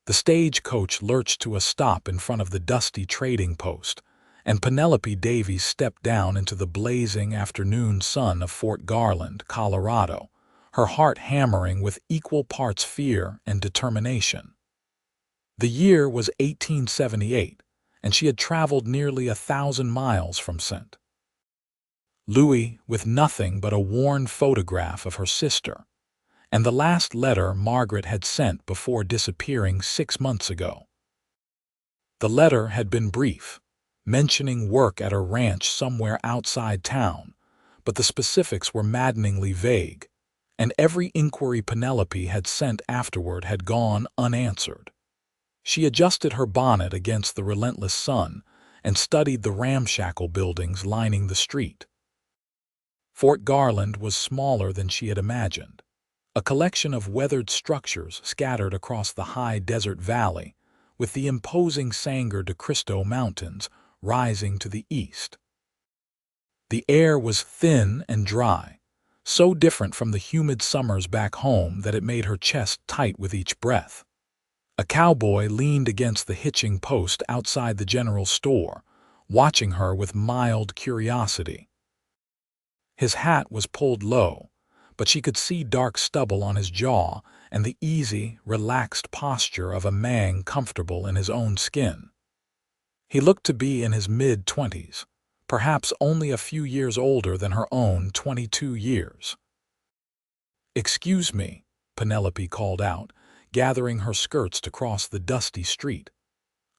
The stagecoach lurched to a stop in front of the dusty trading post, and Penelope Davies stepped down into the blazing afternoon sun of Fort Garland, Colorado, her heart hammering with equal parts fear and determination. The year was 1878, and she had traveled nearly 1,000 miles from St. Louis with nothing but a worn photograph of her sister, and the last letter Margaret had sent before disappearing 6 months ago. The letter had been brief, mentioning work at a ranch somewhere outside town, but the specifics were maddeningly vague, and every inquiry Penelope had sent afterward had gone unanswered. She adjusted her bonnet against the relentless sun and studied the ramshackle buildings lining the street. Fort Garland was smaller than she had imagined, a collection of weathered structures scattered across the high desert valley, with the imposing Sangre de Cristo Mountains rising to the east. The air was thin and dry, so different from the humid summers back home that it made her chest tight with each breath. A cowboy leaned against the hitching post outside the general store, watching her with mild curiosity. His hat was pulled low, but she could see dark stubble on his jaw and the easy, relaxed posture of a man comfortable in his own skin. He looked to be in his mid-20s, perhaps only a few years older than her own 22 years. "Excuse me," Penelope called out, gathering her skirts to cross the dusty street.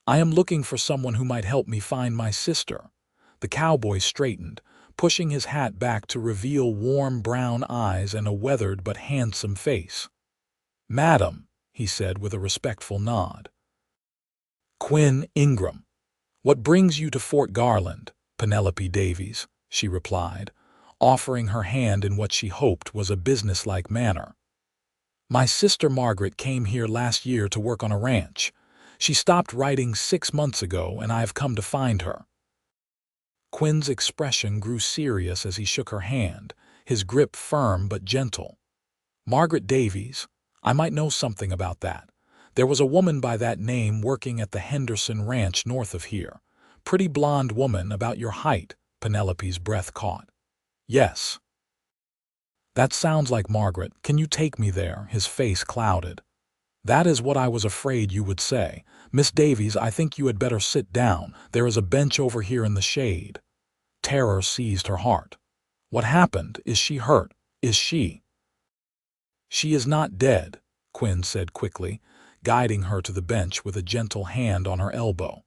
"I am looking for someone who might help me find my sister." The cowboy straightened, pushing his hat back to reveal warm brown eyes and a weathered but handsome face. "Madam," he said with a respectful nod. "Quinn Ingram. What brings you to Fort Garland, Penelope Davies?" she replied, offering her hand in what she hoped was a businesslike manner. "My sister Margaret came here last year to work on a ranch. She stopped writing 6 months ago, and I have come to find her." Quinn's expression grew serious as he shook her hand, his grip firm but gentle. "Margaret Davies, I might know something about that. There was a woman by that name working at the Henderson Ranch north of here. Pretty blonde woman about your height," Penelope's breath caught. "Yes." "That sounds like Margaret. Can you take me there?" His face clouded. "That is what I was afraid you would say. Miss Davies, I think you had better sit down. There is a bench over here in the shade." Terror seized her heart. "What happened? Is she hurt? Is she—" "She is not dead," Quinn said quickly, guiding her to the bench with a gentle hand on her elbow.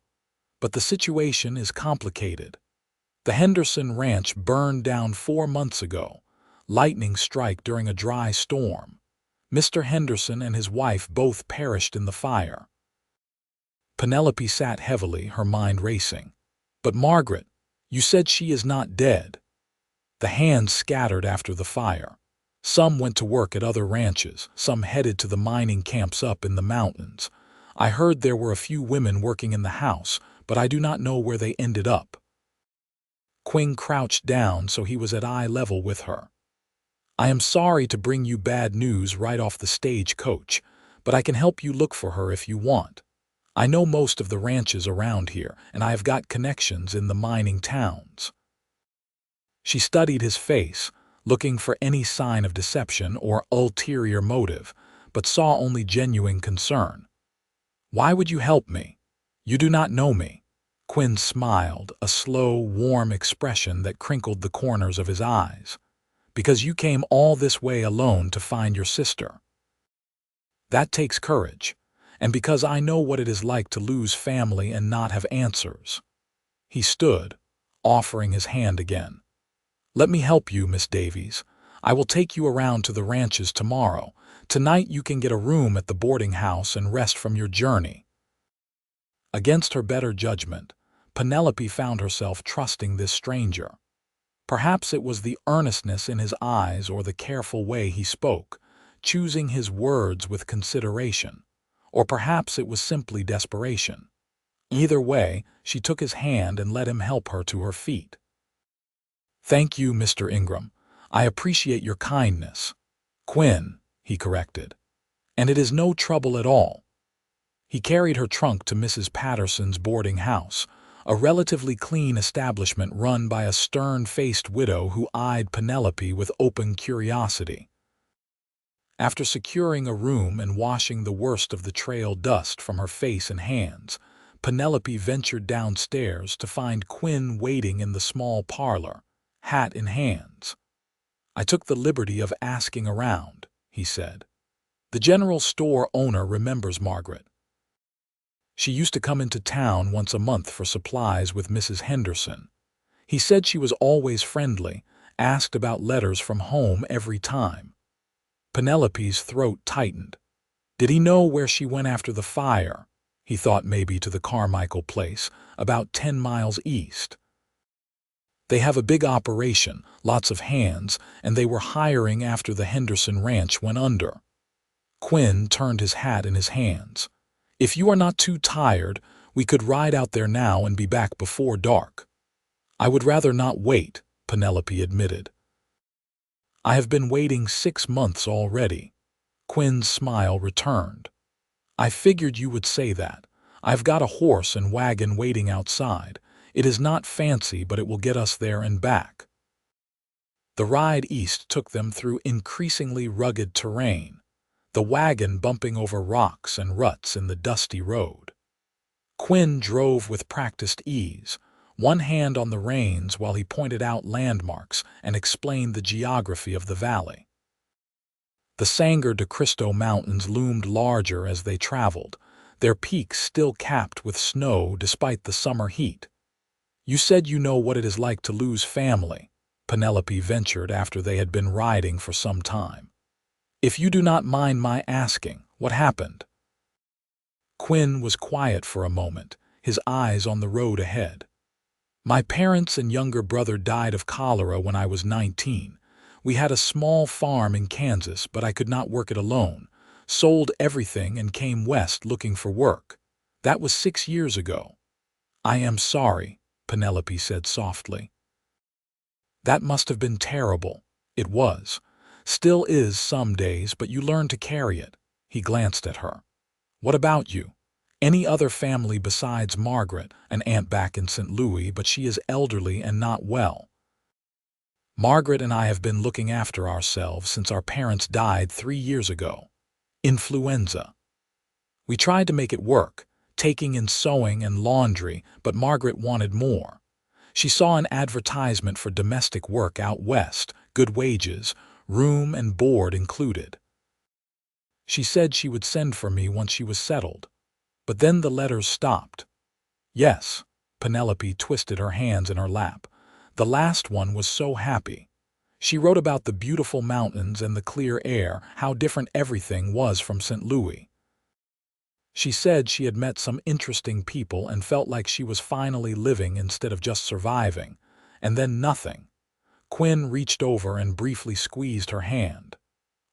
"But the situation is complicated. The Henderson Ranch burned down 4 months ago. Lightning strike during a dry storm. Mr. Henderson and his wife both perished in the fire." Penelope sat heavily, her mind racing. "But Margaret, you said she is not dead." The hands scattered after the fire. Some went to work at other ranches, some headed to the mining camps up in the mountains. I heard there were a few women working in the house, but I do not know where they ended up. Quinn crouched down so he was at eye level with her. "I am sorry to bring you bad news right off the stagecoach, but I can help you look for her if you want. I know most of the ranches around here, and I have got connections in the mining towns." She studied his face, looking for any sign of deception or ulterior motive, but saw only genuine concern. "Why would you help me? You do not know me." Quinn smiled, a slow, warm expression that crinkled the corners of his eyes. "Because you came all this way alone to find your sister. That takes courage, and because I know what it is like to lose family and not have answers." He stood, offering his hand again. "Let me help you, Miss Davies. I will take you around to the ranches tomorrow. Tonight you can get a room at the boarding house and rest from your journey." Against her better judgment, Penelope found herself trusting this stranger. Perhaps it was the earnestness in his eyes or the careful way he spoke, choosing his words with consideration. Or perhaps it was simply desperation. Either way, she took his hand and let him help her to her feet. "Thank you, Mr. Ingram. I appreciate your kindness." "Quinn," he corrected. "And it is no trouble at all." He carried her trunk to Mrs. Patterson's boarding house, a relatively clean establishment run by a stern-faced widow who eyed Penelope with open curiosity. After securing a room and washing the worst of the trail dust from her face and hands, Penelope ventured downstairs to find Quinn waiting in the small parlor, hat in hands. "I took the liberty of asking around," he said. "The general store owner remembers Margaret. She used to come into town once a month for supplies with Mrs. Henderson. He said she was always friendly, asked about letters from home every time." Penelope's throat tightened. Did he know where she went after the fire? He thought maybe to the Carmichael place, about 10 miles east. They have a big operation, lots of hands, and they were hiring after the Henderson ranch went under. Quinn turned his hat in his hands. "If you are not too tired, we could ride out there now and be back before dark." "I would rather not wait," Penelope admitted. "I have been waiting 6 months already." Quinn's smile returned. "I figured you would say that. I've got a horse and wagon waiting outside. It is not fancy, but it will get us there and back." The ride east took them through increasingly rugged terrain, the wagon bumping over rocks and ruts in the dusty road. Quinn drove with practiced ease, one hand on the reins while he pointed out landmarks and explained the geography of the valley. The Sangre de Cristo Mountains loomed larger as they traveled, their peaks still capped with snow despite the summer heat. "You said you know what it is like to lose family," Penelope ventured after they had been riding for some time. "If you do not mind my asking, what happened?" Quinn was quiet for a moment, his eyes on the road ahead. "My parents and younger brother died of cholera when I was 19. We had a small farm in Kansas, but I could not work it alone. Sold everything and came west looking for work. That was 6 years ago." "I am sorry," Penelope said softly. "That must have been terrible." "It was. Still is some days, but you learn to carry it." He glanced at her. "What about you? Any other family besides Margaret, an aunt back in St. Louis, but she is elderly and not well." "Margaret and I have been looking after ourselves since our parents died 3 years ago. Influenza. We tried to make it work, taking in sewing and laundry, but Margaret wanted more. She saw an advertisement for domestic work out west, good wages, room and board included. She said she would send for me once she was settled. But then the letters stopped." "Yes." Penelope twisted her hands in her lap. "The last one was so happy. She wrote about the beautiful mountains and the clear air, how different everything was from St. Louis. She said she had met some interesting people and felt like she was finally living instead of just surviving. And then nothing." Quinn reached over and briefly squeezed her hand.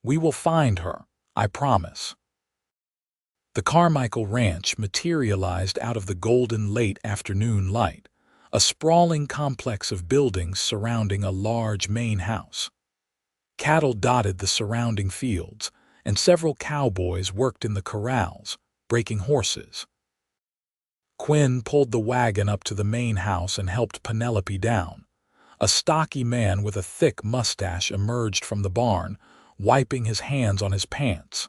"We will find her, I promise." The Carmichael Ranch materialized out of the golden late afternoon light, a sprawling complex of buildings surrounding a large main house. Cattle dotted the surrounding fields, and several cowboys worked in the corrals, breaking horses. Quinn pulled the wagon up to the main house and helped Penelope down. A stocky man with a thick mustache emerged from the barn, wiping his hands on his pants.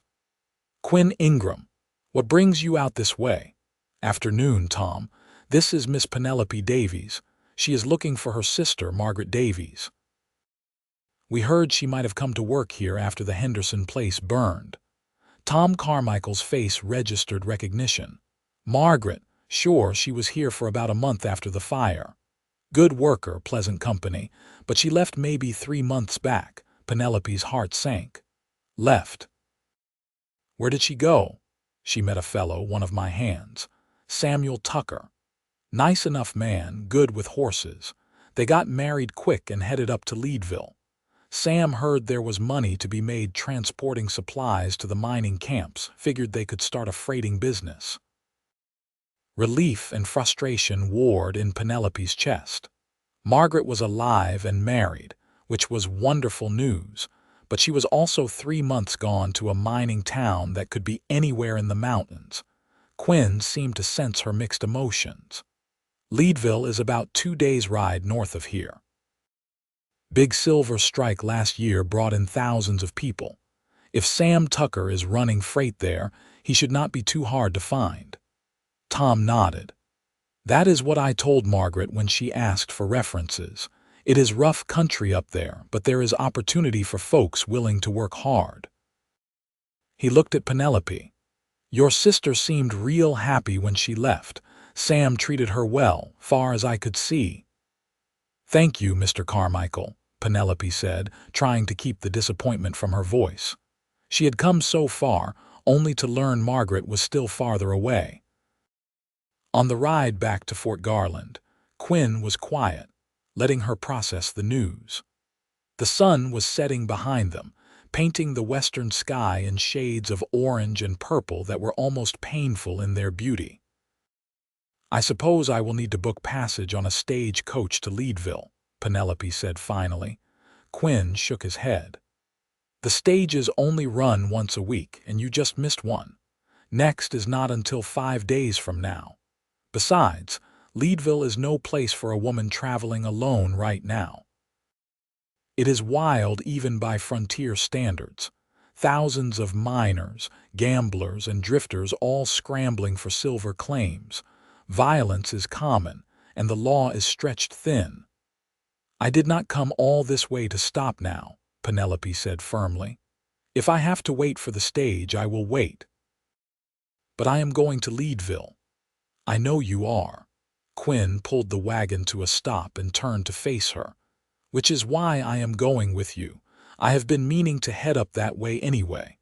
"Quinn Ingram, what brings you out this way?" "Afternoon, Tom. This is Miss Penelope Davies. She is looking for her sister, Margaret Davies. We heard she might have come to work here after the Henderson place burned." Tom Carmichael's face registered recognition. "Margaret, sure, she was here for about a month after the fire. Good worker, pleasant company, but she left maybe 3 months back." Penelope's heart sank. "Left? Where did she go?" "She met a fellow, one of my hands. Samuel Tucker. Nice enough man, good with horses. They got married quick and headed up to Leadville. Sam heard there was money to be made transporting supplies to the mining camps, figured they could start a freighting business." Relief and frustration warred in Penelope's chest. Margaret was alive and married, which was wonderful news, but she was also 3 months gone to a mining town that could be anywhere in the mountains. Quinn seemed to sense her mixed emotions. Leadville is about 2 days' ride north of here. Big silver strike last year brought in thousands of people. If Sam Tucker is running freight there, he should not be too hard to find. Tom nodded. That is what I told Margaret when she asked for references. It is rough country up there, but there is opportunity for folks willing to work hard. He looked at Penelope. Your sister seemed real happy when she left. Sam treated her well, far as I could see. Thank you, Mr. Carmichael, Penelope said, trying to keep the disappointment from her voice. She had come so far, only to learn Margaret was still farther away. On the ride back to Fort Garland, Quinn was quiet, letting her process the news. The sun was setting behind them, painting the western sky in shades of orange and purple that were almost painful in their beauty. I suppose I will need to book passage on a stage coach to Leadville, Penelope said finally. Quinn shook his head. The stages only run once a week, and you just missed one. Next is not until 5 days from now. Besides, Leadville is no place for a woman traveling alone right now. It is wild even by frontier standards. Thousands of miners, gamblers, and drifters all scrambling for silver claims. Violence is common, and the law is stretched thin. I did not come all this way to stop now, Penelope said firmly. If I have to wait for the stage, I will wait. But I am going to Leadville. I know you are. Quinn pulled the wagon to a stop and turned to face her. Which is why I am going with you. I have been meaning to head up that way anyway.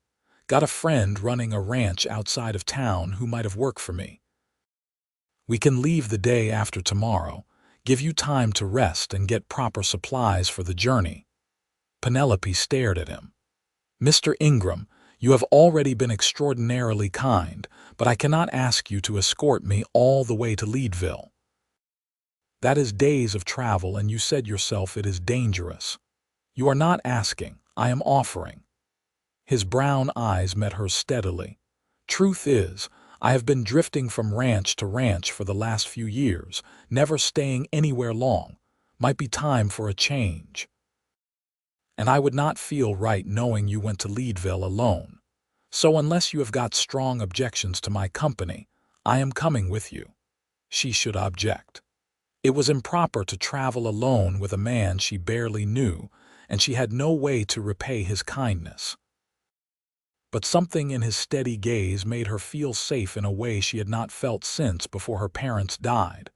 Got a friend running a ranch outside of town who might have worked for me. We can leave the day after tomorrow, give you time to rest and get proper supplies for the journey. Penelope stared at him. Mr. Ingram, you have already been extraordinarily kind, but I cannot ask you to escort me all the way to Leadville. That is days of travel, and you said yourself it is dangerous. You are not asking, I am offering. His brown eyes met hers steadily. Truth is, I have been drifting from ranch to ranch for the last few years, never staying anywhere long. Might be time for a change. And I would not feel right knowing you went to Leadville alone. So unless you have got strong objections to my company, I am coming with you. She should object. It was improper to travel alone with a man she barely knew, and she had no way to repay his kindness. But something in his steady gaze made her feel safe in a way she had not felt since before her parents died.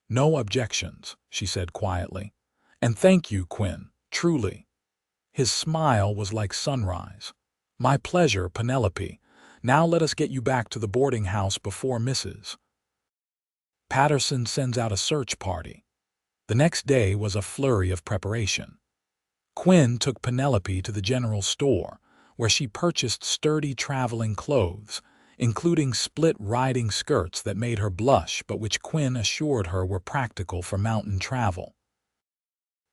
No objections, she said quietly. And thank you, Quinn, truly. His smile was like sunrise. My pleasure, Penelope. Now let us get you back to the boarding house before Mrs. Patterson sends out a search party. The next day was a flurry of preparation. Quinn took Penelope to the general store, where she purchased sturdy traveling clothes, including split riding skirts that made her blush but which Quinn assured her were practical for mountain travel.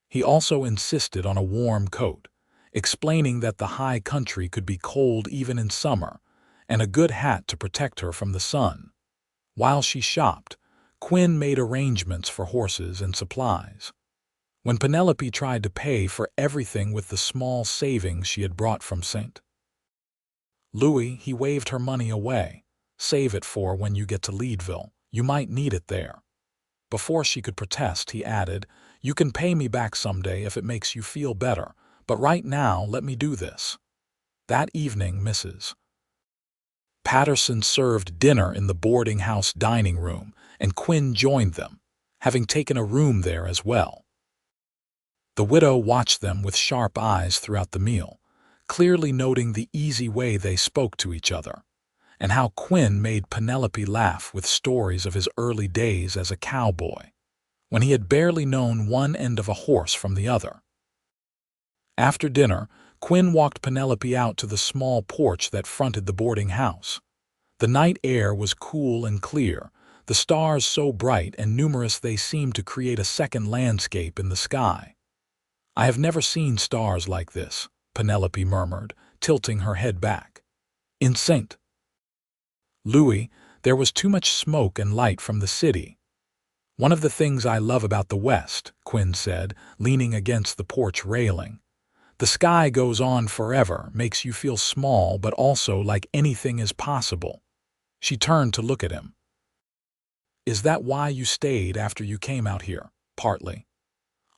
He also insisted on a warm coat, explaining that the high country could be cold even in summer, and a good hat to protect her from the sun. While she shopped, Quinn made arrangements for horses and supplies. When Penelope tried to pay for everything with the small savings she had brought from St. Louis, he waved her money away. Save it for when you get to Leadville. You might need it there. Before she could protest, he added, You can pay me back someday if it makes you feel better, but right now let me do this. That evening, Mrs. Patterson served dinner in the boarding house dining room, and Quinn joined them, having taken a room there as well. The widow watched them with sharp eyes throughout the meal, clearly noting the easy way they spoke to each other, and how Quinn made Penelope laugh with stories of his early days as a cowboy, when he had barely known one end of a horse from the other. After dinner, Quinn walked Penelope out to the small porch that fronted the boarding house. The night air was cool and clear, the stars so bright and numerous they seemed to create a second landscape in the sky. I have never seen stars like this, Penelope murmured, tilting her head back. In St. Louis, There was too much smoke and light from the city. "One of the things I love about the West," Quinn said, leaning against the porch railing. "The sky goes on forever, makes you feel small but also like anything is possible." She turned to look at him. "Is that why you stayed after you came out here?" "Partly.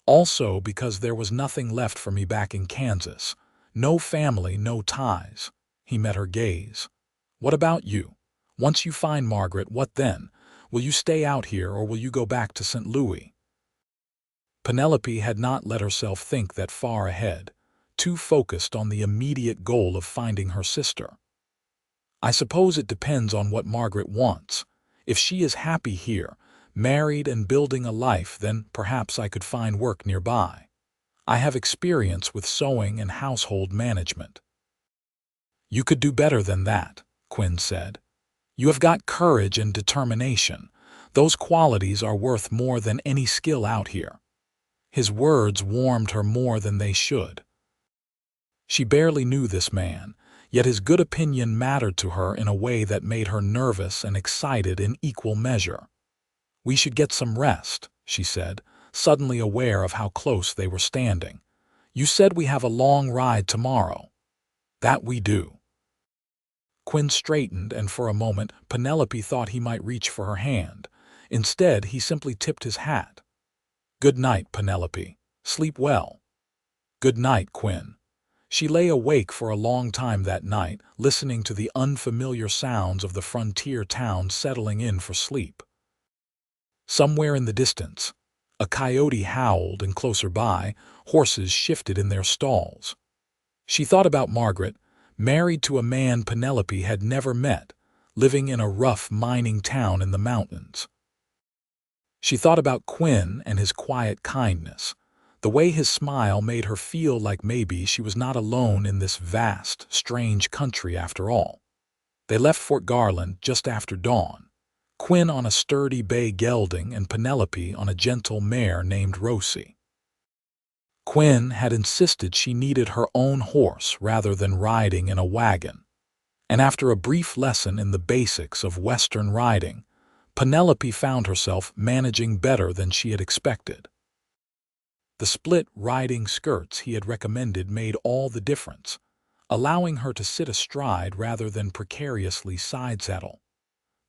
Also because there was nothing left for me back in Kansas. No family, no ties." He met her gaze. "What about you? Once you find Margaret, what then? Will you stay out here or will you go back to St. Louis?" Penelope had not let herself think that far ahead, too focused on the immediate goal of finding her sister. "I suppose it depends on what Margaret wants. If she is happy here, married and building a life, then perhaps I could find work nearby. I have experience with sewing and household management." "You could do better than that," Quinn said. "You have got courage and determination. Those qualities are worth more than any skill out here." His words warmed her more than they should. She barely knew this man, yet his good opinion mattered to her in a way that made her nervous and excited in equal measure. "We should get some rest," she said, suddenly aware of how close they were standing. "You said we have a long ride tomorrow." "That we do." Quinn straightened, and for a moment Penelope thought he might reach for her hand. Instead, he simply tipped his hat. "Good night, Penelope. Sleep well." "Good night, Quinn." She lay awake for a long time that night, listening to the unfamiliar sounds of the frontier town settling in for sleep. Somewhere in the distance, a coyote howled, and closer by, horses shifted in their stalls. She thought about Margaret, married to a man Penelope had never met, living in a rough mining town in the mountains. She thought about Quinn and his quiet kindness. The way his smile made her feel like maybe she was not alone in this vast, strange country after all. They left Fort Garland just after dawn, Quinn on a sturdy bay gelding and Penelope on a gentle mare named Rosie. Quinn had insisted she needed her own horse rather than riding in a wagon, and after a brief lesson in the basics of Western riding, Penelope found herself managing better than she had expected. The split riding skirts he had recommended made all the difference, allowing her to sit astride rather than precariously side-saddle.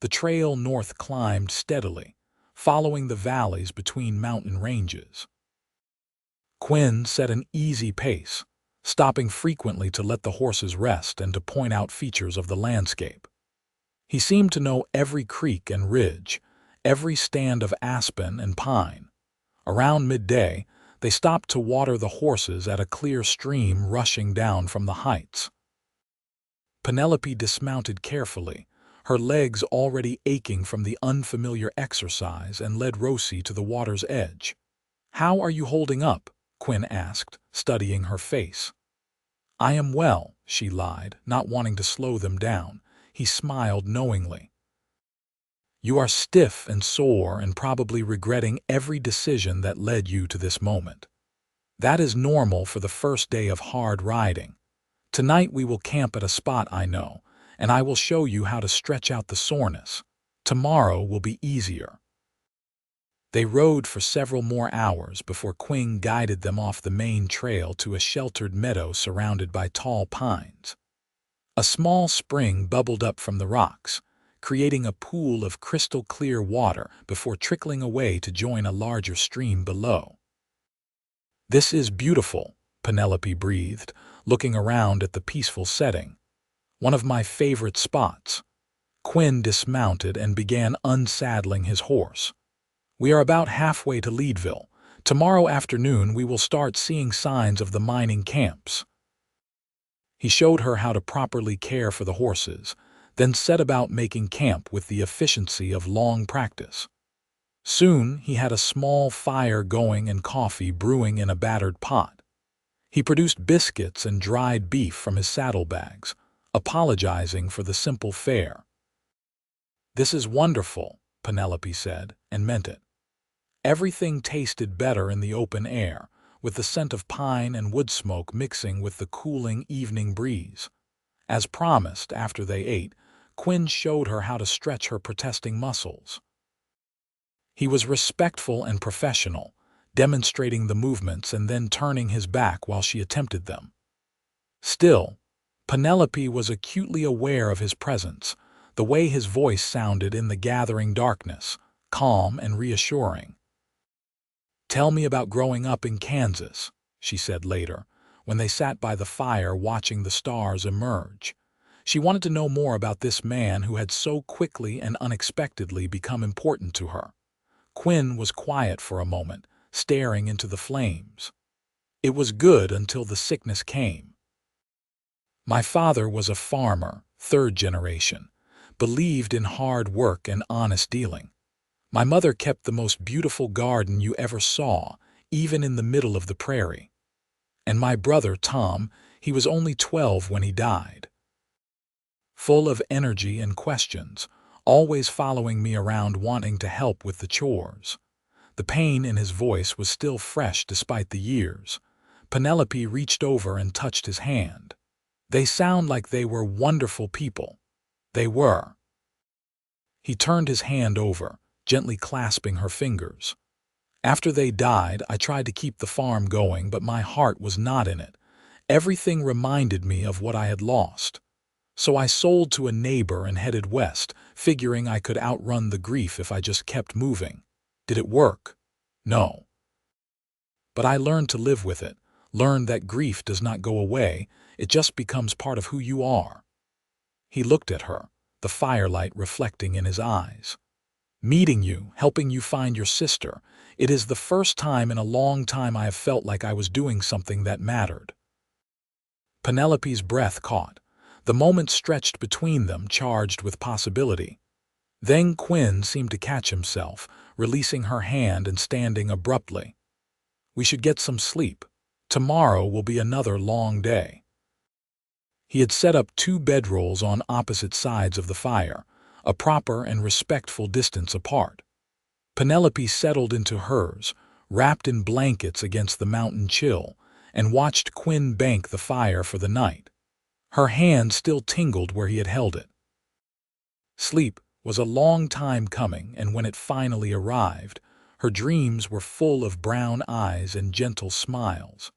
The trail north climbed steadily, following the valleys between mountain ranges. Quinn set an easy pace, stopping frequently to let the horses rest and to point out features of the landscape. He seemed to know every creek and ridge, every stand of aspen and pine. Around midday, they stopped to water the horses at a clear stream rushing down from the heights. Penelope dismounted carefully, her legs already aching from the unfamiliar exercise, and led Rosie to the water's edge. "How are you holding up?" Quinn asked, studying her face. "I am well," she lied, not wanting to slow them down. He smiled knowingly. "You are stiff and sore and probably regretting every decision that led you to this moment. That is normal for the first day of hard riding. Tonight we will camp at a spot I know, and I will show you how to stretch out the soreness. Tomorrow will be easier." They rode for several more hours before Quinn guided them off the main trail to a sheltered meadow surrounded by tall pines. A small spring bubbled up from the rocks, creating a pool of crystal-clear water before trickling away to join a larger stream below. "This is beautiful," Penelope breathed, looking around at the peaceful setting. "One of my favorite spots." Quinn dismounted and began unsaddling his horse. "We are about halfway to Leadville. Tomorrow afternoon we will start seeing signs of the mining camps." He showed her how to properly care for the horses, then set about making camp with the efficiency of long practice. Soon he had a small fire going and coffee brewing in a battered pot. He produced biscuits and dried beef from his saddlebags, apologizing for the simple fare. "This is wonderful," Penelope said, and meant it. Everything tasted better in the open air, with the scent of pine and wood smoke mixing with the cooling evening breeze. As promised, after they ate, Quinn showed her how to stretch her protesting muscles. He was respectful and professional, demonstrating the movements and then turning his back while she attempted them. Still, Penelope was acutely aware of his presence, the way his voice sounded in the gathering darkness, calm and reassuring. "Tell me about growing up in Kansas," she said later, when they sat by the fire watching the stars emerge. She wanted to know more about this man who had so quickly and unexpectedly become important to her. Quinn was quiet for a moment, staring into the flames. "It was good until the sickness came. My father was a farmer, third generation, believed in hard work and honest dealing. My mother kept the most beautiful garden you ever saw, even in the middle of the prairie. And my brother, Tom, he was only 12 when he died. Full of energy and questions, always following me around wanting to help with the chores." The pain in his voice was still fresh despite the years. Penelope reached over and touched his hand. "They sound like they were wonderful people." "They were." He turned his hand over, gently clasping her fingers. "After they died, I tried to keep the farm going, but my heart was not in it. Everything reminded me of what I had lost. So I sold to a neighbor and headed west, figuring I could outrun the grief if I just kept moving. Did it work? No. But I learned to live with it, learned that grief does not go away, it just becomes part of who you are." He looked at her, the firelight reflecting in his eyes. "Meeting you, helping you find your sister, it is the first time in a long time I have felt like I was doing something that mattered." Penelope's breath caught. The moment stretched between them, charged with possibility. Then Quinn seemed to catch himself, releasing her hand and standing abruptly. "We should get some sleep. Tomorrow will be another long day." He had set up 2 bedrolls on opposite sides of the fire, a proper and respectful distance apart. Penelope settled into hers, wrapped in blankets against the mountain chill, and watched Quinn bank the fire for the night. Her hand still tingled where he had held it. Sleep was a long time coming, and when it finally arrived, her dreams were full of brown eyes and gentle smiles.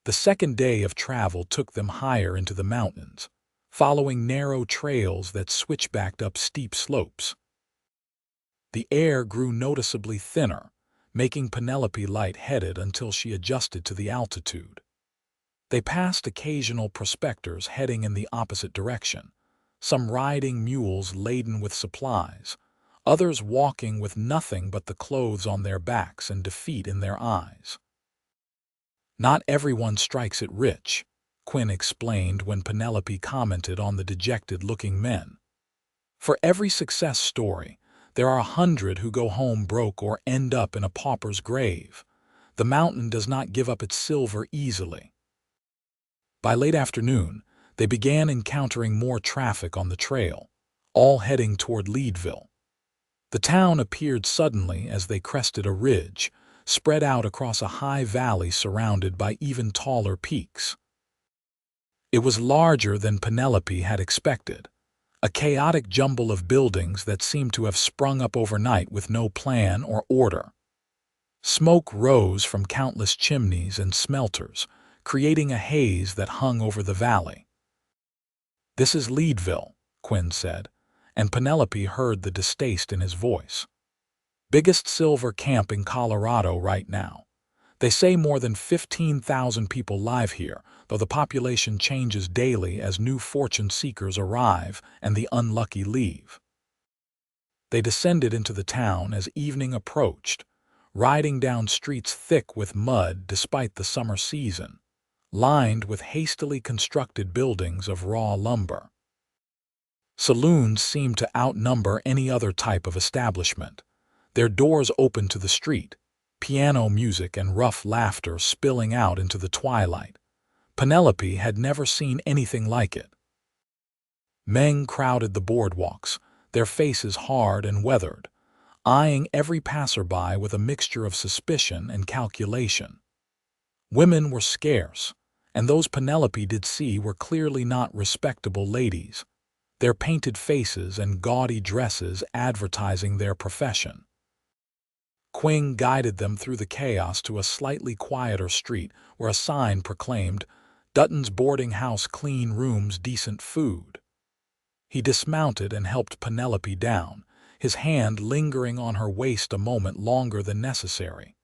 The second day of travel took them higher into the mountains, following narrow trails that switchbacked up steep slopes. The air grew noticeably thinner, making Penelope light-headed until she adjusted to the altitude. They passed occasional prospectors heading in the opposite direction, some riding mules laden with supplies, others walking with nothing but the clothes on their backs and defeat in their eyes. "Not everyone strikes it rich," Quinn explained when Penelope commented on the dejected-looking men. "For every success story, there are 100 who go home broke or end up in a pauper's grave. The mountain does not give up its silver easily." By late afternoon, they began encountering more traffic on the trail, all heading toward Leadville. The town appeared suddenly as they crested a ridge, spread out across a high valley surrounded by even taller peaks. It was larger than Penelope had expected, a chaotic jumble of buildings that seemed to have sprung up overnight with no plan or order. Smoke rose from countless chimneys and smelters, creating a haze that hung over the valley. "This is Leadville," Quinn said, and Penelope heard the distaste in his voice. "Biggest silver camp in Colorado right now. They say more than 15,000 people live here, though the population changes daily as new fortune seekers arrive and the unlucky leave." They descended into the town as evening approached, riding down streets thick with mud despite the summer season, lined with hastily constructed buildings of raw lumber. Saloons seemed to outnumber any other type of establishment, their doors open to the street, piano music and rough laughter spilling out into the twilight. Penelope had never seen anything like it. Men crowded the boardwalks, their faces hard and weathered, eyeing every passerby with a mixture of suspicion and calculation. Women were scarce, and those Penelope did see were clearly not respectable ladies. their painted faces and gaudy dresses advertising their profession. Quinn guided them through the chaos to a slightly quieter street where a sign proclaimed, "Dutton's boarding house, clean rooms, decent food." He dismounted and helped Penelope down, his hand lingering on her waist a moment longer than necessary.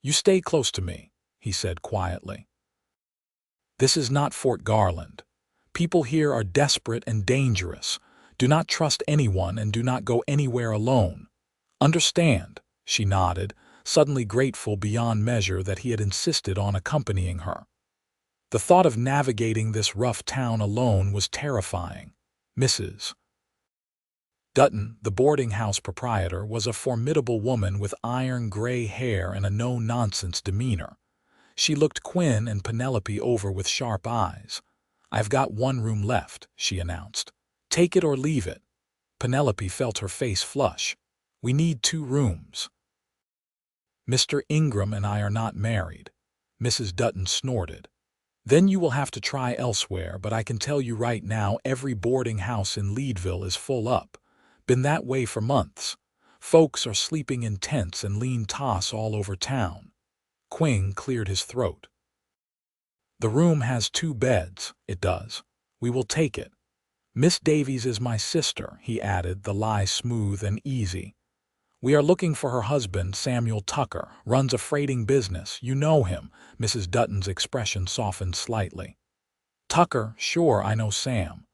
"You stay close to me," he said quietly. "This is not Fort Garland. People here are desperate and dangerous. Do not trust anyone and do not go anywhere alone. Understand?" She nodded, suddenly grateful beyond measure that he had insisted on accompanying her. The thought of navigating this rough town alone was terrifying. Mrs. Dutton, the boarding house proprietor, was a formidable woman with iron gray hair and a no-nonsense demeanor. She looked Quinn and Penelope over with sharp eyes. "I've got one room left," she announced. "Take it or leave it." Penelope felt her face flush. "We need 2 rooms." "Mr. Ingram and I are not married," Mrs. Dutton snorted. "Then you will have to try elsewhere, but I can tell you right now every boarding house in Leadville is full up. Been that way for months. Folks are sleeping in tents and lean toss all over town." Quinn cleared his throat. "The room has 2 beds, it does. We will take it. Miss Davies is my sister," he added, the lie smooth and easy. "We are looking for her husband, Samuel Tucker, runs a freighting business. You know him." Mrs. Dutton's expression softened slightly. "Tucker, sure, I know Sam.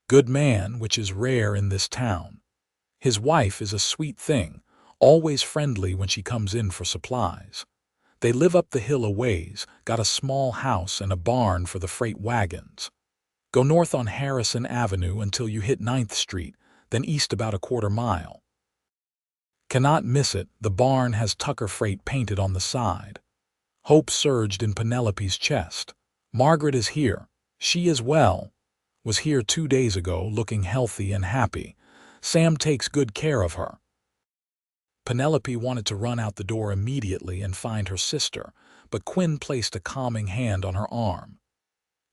Good man, which is rare in this town. His wife is a sweet thing, always friendly when she comes in for supplies. They live up the hill a ways, got a small house and a barn for the freight wagons. Go north on Harrison Avenue until you hit 9th Street, then east about a quarter-mile. Cannot miss it, the barn has Tucker Freight painted on the side." Hope surged in Penelope's chest. "Margaret is here. She is well. Was here 2 days ago, looking healthy and happy. Sam takes good care of her." Penelope wanted to run out the door immediately and find her sister, but Quinn placed a calming hand on her arm.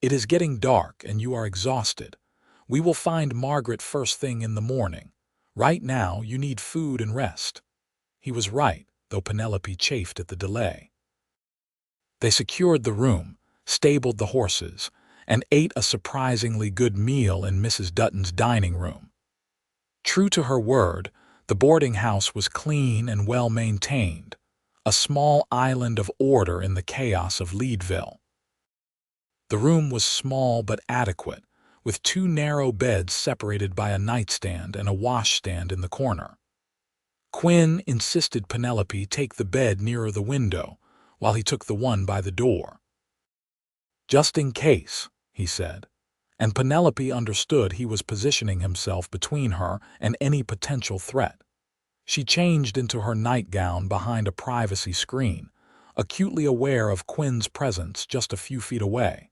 "It is getting dark and you are exhausted. We will find Margaret first thing in the morning. Right now, you need food and rest." He was right, though Penelope chafed at the delay. They secured the room, stabled the horses, and ate a surprisingly good meal in Mrs. Dutton's dining room. True to her word, the boarding house was clean and well-maintained, a small island of order in the chaos of Leadville. The room was small but adequate, with 2 narrow beds separated by a nightstand and a washstand in the corner. Quinn insisted Penelope take the bed nearer the window, while he took the one by the door. "Just in case," he said, and Penelope understood he was positioning himself between her and any potential threat. She changed into her nightgown behind a privacy screen, acutely aware of Quinn's presence just a few feet away.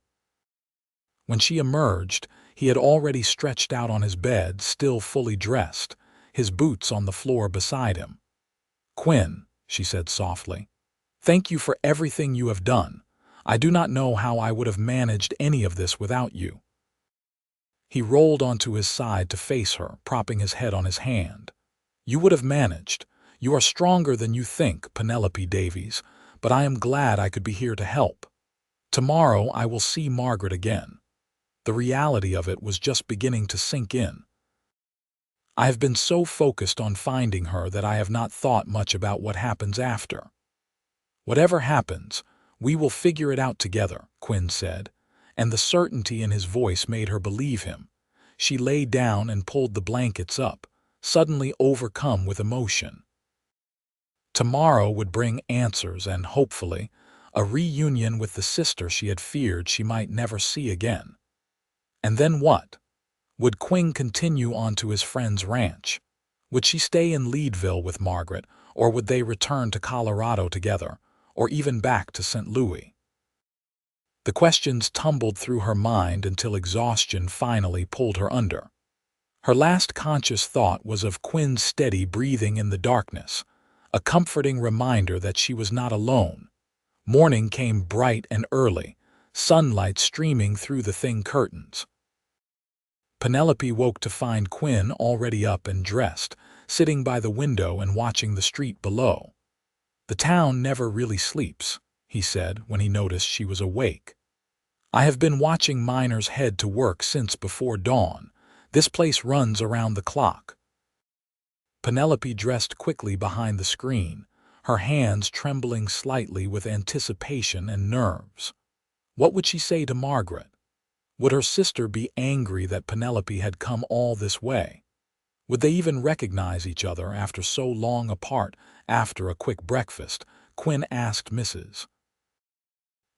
When she emerged, he had already stretched out on his bed, still fully dressed, his boots on the floor beside him. "Quinn," she said softly, "thank you for everything you have done. I do not know how I would have managed any of this without you." He rolled onto his side to face her, propping his head on his hand. "You would have managed. You are stronger than you think, Penelope Davies, but I am glad I could be here to help. Tomorrow I will see Margaret again." The reality of it was just beginning to sink in. "I have been so focused on finding her that I have not thought much about what happens after." "Whatever happens, we will figure it out together," Quinn said, and the certainty in his voice made her believe him. She lay down and pulled the blankets up, suddenly overcome with emotion. Tomorrow would bring answers and, hopefully, a reunion with the sister she had feared she might never see again. And then what? Would Quinn continue on to his friend's ranch? Would she stay in Leadville with Margaret, or would they return to Colorado together, or even back to St. Louis? The questions tumbled through her mind until exhaustion finally pulled her under. Her last conscious thought was of Quinn's steady breathing in the darkness, a comforting reminder that she was not alone. Morning came bright and early, sunlight streaming through the thin curtains. Penelope woke to find Quinn already up and dressed, sitting by the window and watching the street below. "The town never really sleeps," he said when he noticed she was awake. "I have been watching miners head to work since before dawn. This place runs around the clock." Penelope dressed quickly behind the screen, her hands trembling slightly with anticipation and nerves. What would she say to Margaret? Would her sister be angry that Penelope had come all this way? Would they even recognize each other after so long apart? After a quick breakfast, Quinn asked Mrs.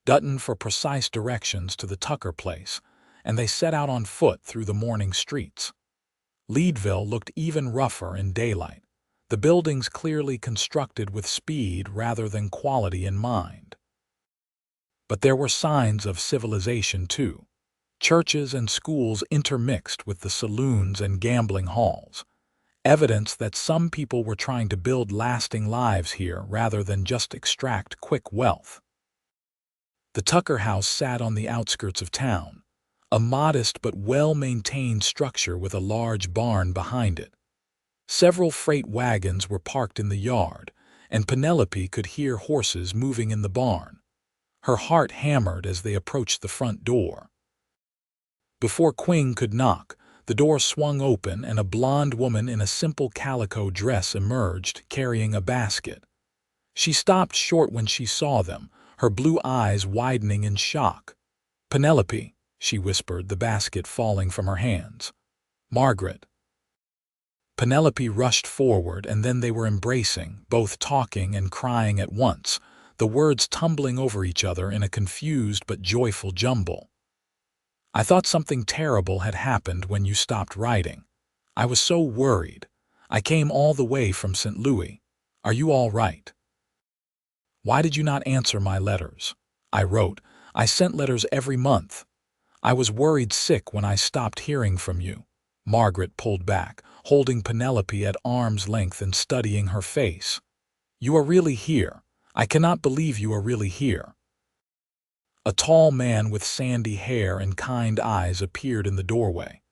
Dutton for precise directions to the Tucker place, and they set out on foot through the morning streets. Leadville looked even rougher in daylight, the buildings clearly constructed with speed rather than quality in mind. But there were signs of civilization too. Churches and schools intermixed with the saloons and gambling halls, evidence that some people were trying to build lasting lives here rather than just extract quick wealth. The Tucker house sat on the outskirts of town, a modest but well-maintained structure with a large barn behind it. Several freight wagons were parked in the yard, and Penelope could hear horses moving in the barn. Her heart hammered as they approached the front door. Before Quinn could knock, the door swung open and a blonde woman in a simple calico dress emerged, carrying a basket. She stopped short when she saw them, her blue eyes widening in shock. "Penelope," she whispered, the basket falling from her hands. "Margaret." Penelope rushed forward, and then they were embracing, both talking and crying at once, the words tumbling over each other in a confused but joyful jumble. "I thought something terrible had happened when you stopped writing. I was so worried. I came all the way from St. Louis. Are you all right?" "Why did you not answer my letters?" "I wrote. I sent letters every month. I was worried sick when I stopped hearing from you." Margaret pulled back, holding Penelope at arm's length and studying her face. "You are really here. I cannot believe you are really here." A tall man with sandy hair and kind eyes appeared in the doorway.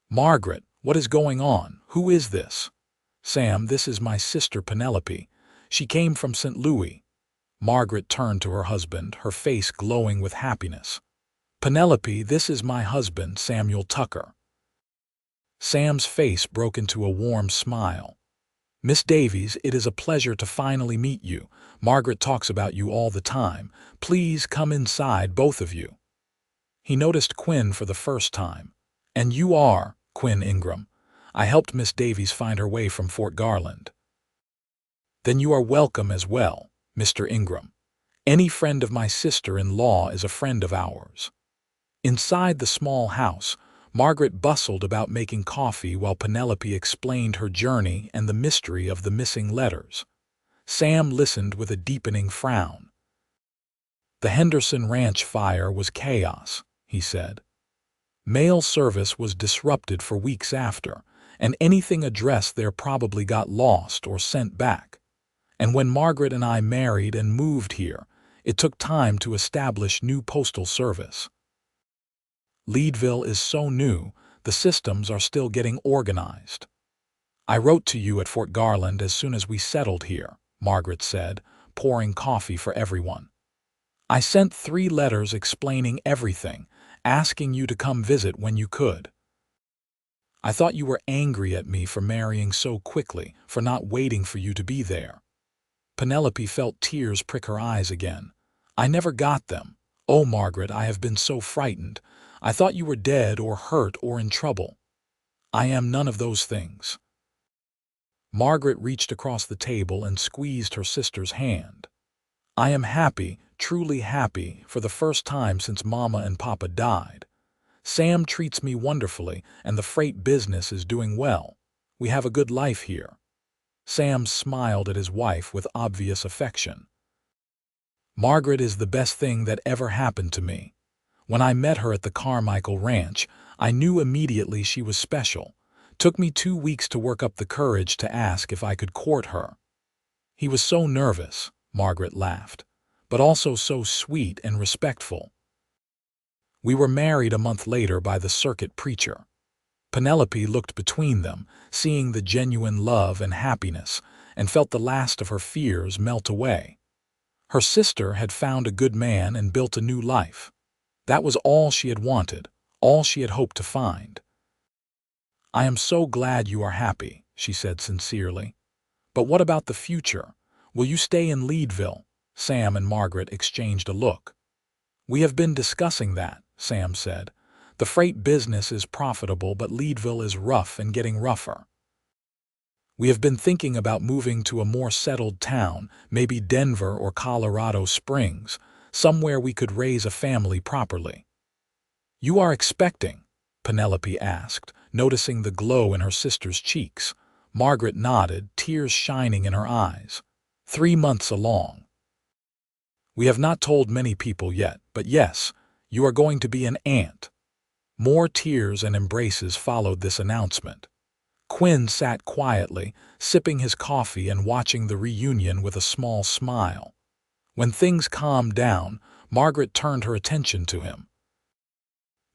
"Margaret, what is going on? Who is this?" "Sam, this is my sister Penelope. She came from St. Louis." Margaret turned to her husband, her face glowing with happiness. "Penelope, this is my husband, Samuel Tucker." Sam's face broke into a warm smile. "Miss Davies, it is a pleasure to finally meet you. Margaret talks about you all the time. Please come inside, both of you." He noticed Quinn for the first time. "And you are Quinn Ingram. I helped Miss Davies find her way from Fort Garland." "Then you are welcome as well, Mr. Ingram. Any friend of my sister-in-law is a friend of ours." Inside the small house, Margaret bustled about making coffee while Penelope explained her journey and the mystery of the missing letters. Sam listened with a deepening frown. "The Henderson Ranch fire was chaos," he said. "Mail service was disrupted for weeks after, and anything addressed there probably got lost or sent back. And when Margaret and I married and moved here, it took time to establish new postal service. Leadville is so new, the systems are still getting organized." "I wrote to you at Fort Garland as soon as we settled here," Margaret said, pouring coffee for everyone. "I sent 3 letters explaining everything, asking you to come visit when you could. I thought you were angry at me for marrying so quickly, for not waiting for you to be there." Penelope felt tears prick her eyes again. "I never got them. Oh, Margaret, I have been so frightened. I thought you were dead or hurt or in trouble." "I am none of those things." Margaret reached across the table and squeezed her sister's hand. "I am happy, truly happy, for the first time since Mama and Papa died. Sam treats me wonderfully, and the freight business is doing well. We have a good life here." Sam smiled at his wife with obvious affection. "Margaret is the best thing that ever happened to me. When I met her at the Carmichael Ranch, I knew immediately she was special. Took me 2 weeks to work up the courage to ask if I could court her." "He was so nervous," Margaret laughed, "but also so sweet and respectful." "We were married a month later by the circuit preacher." Penelope looked between them, seeing the genuine love and happiness, and felt the last of her fears melt away. Her sister had found a good man and built a new life. That was all she had wanted, all she had hoped to find. "I am so glad you are happy," she said sincerely. "But what about the future? Will you stay in Leadville?" Sam and Margaret exchanged a look. "We have been discussing that," Sam said. "The freight business is profitable, but Leadville is rough and getting rougher. We have been thinking about moving to a more settled town, maybe Denver or Colorado Springs, somewhere we could raise a family properly." "You are expecting?" Penelope asked, noticing the glow in her sister's cheeks. Margaret nodded, tears shining in her eyes. 3 months along. "We have not told many people yet, but yes, you are going to be an aunt." More tears and embraces followed this announcement. Quinn sat quietly, sipping his coffee and watching the reunion with a small smile. When things calmed down, Margaret turned her attention to him.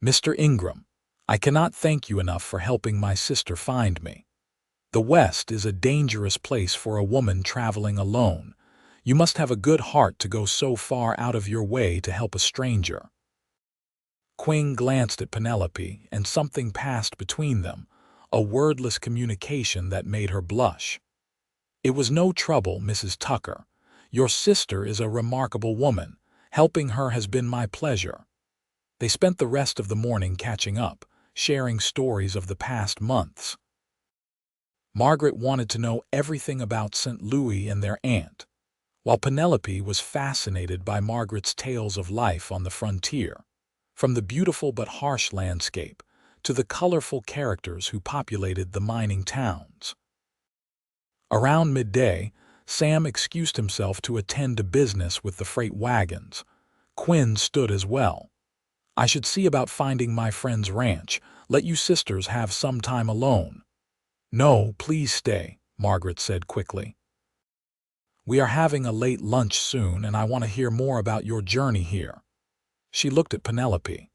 "Mr. Ingram, I cannot thank you enough for helping my sister find me. The West is a dangerous place for a woman traveling alone. You must have a good heart to go so far out of your way to help a stranger." Quinn glanced at Penelope, and something passed between them, a wordless communication that made her blush. "It was no trouble, Mrs. Tucker. Your sister is a remarkable woman. Helping her has been my pleasure." They spent the rest of the morning catching up, sharing stories of the past months. Margaret wanted to know everything about St. Louis and their aunt, while Penelope was fascinated by Margaret's tales of life on the frontier, from the beautiful but harsh landscape to the colorful characters who populated the mining towns. Around midday, Sam excused himself to attend to business with the freight wagons. Quinn stood as well. "I should see about finding my friend's ranch. Let you sisters have some time alone." "No, please stay," Margaret said quickly. "We are having a late lunch soon, and I want to hear more about your journey here." She looked at Penelope.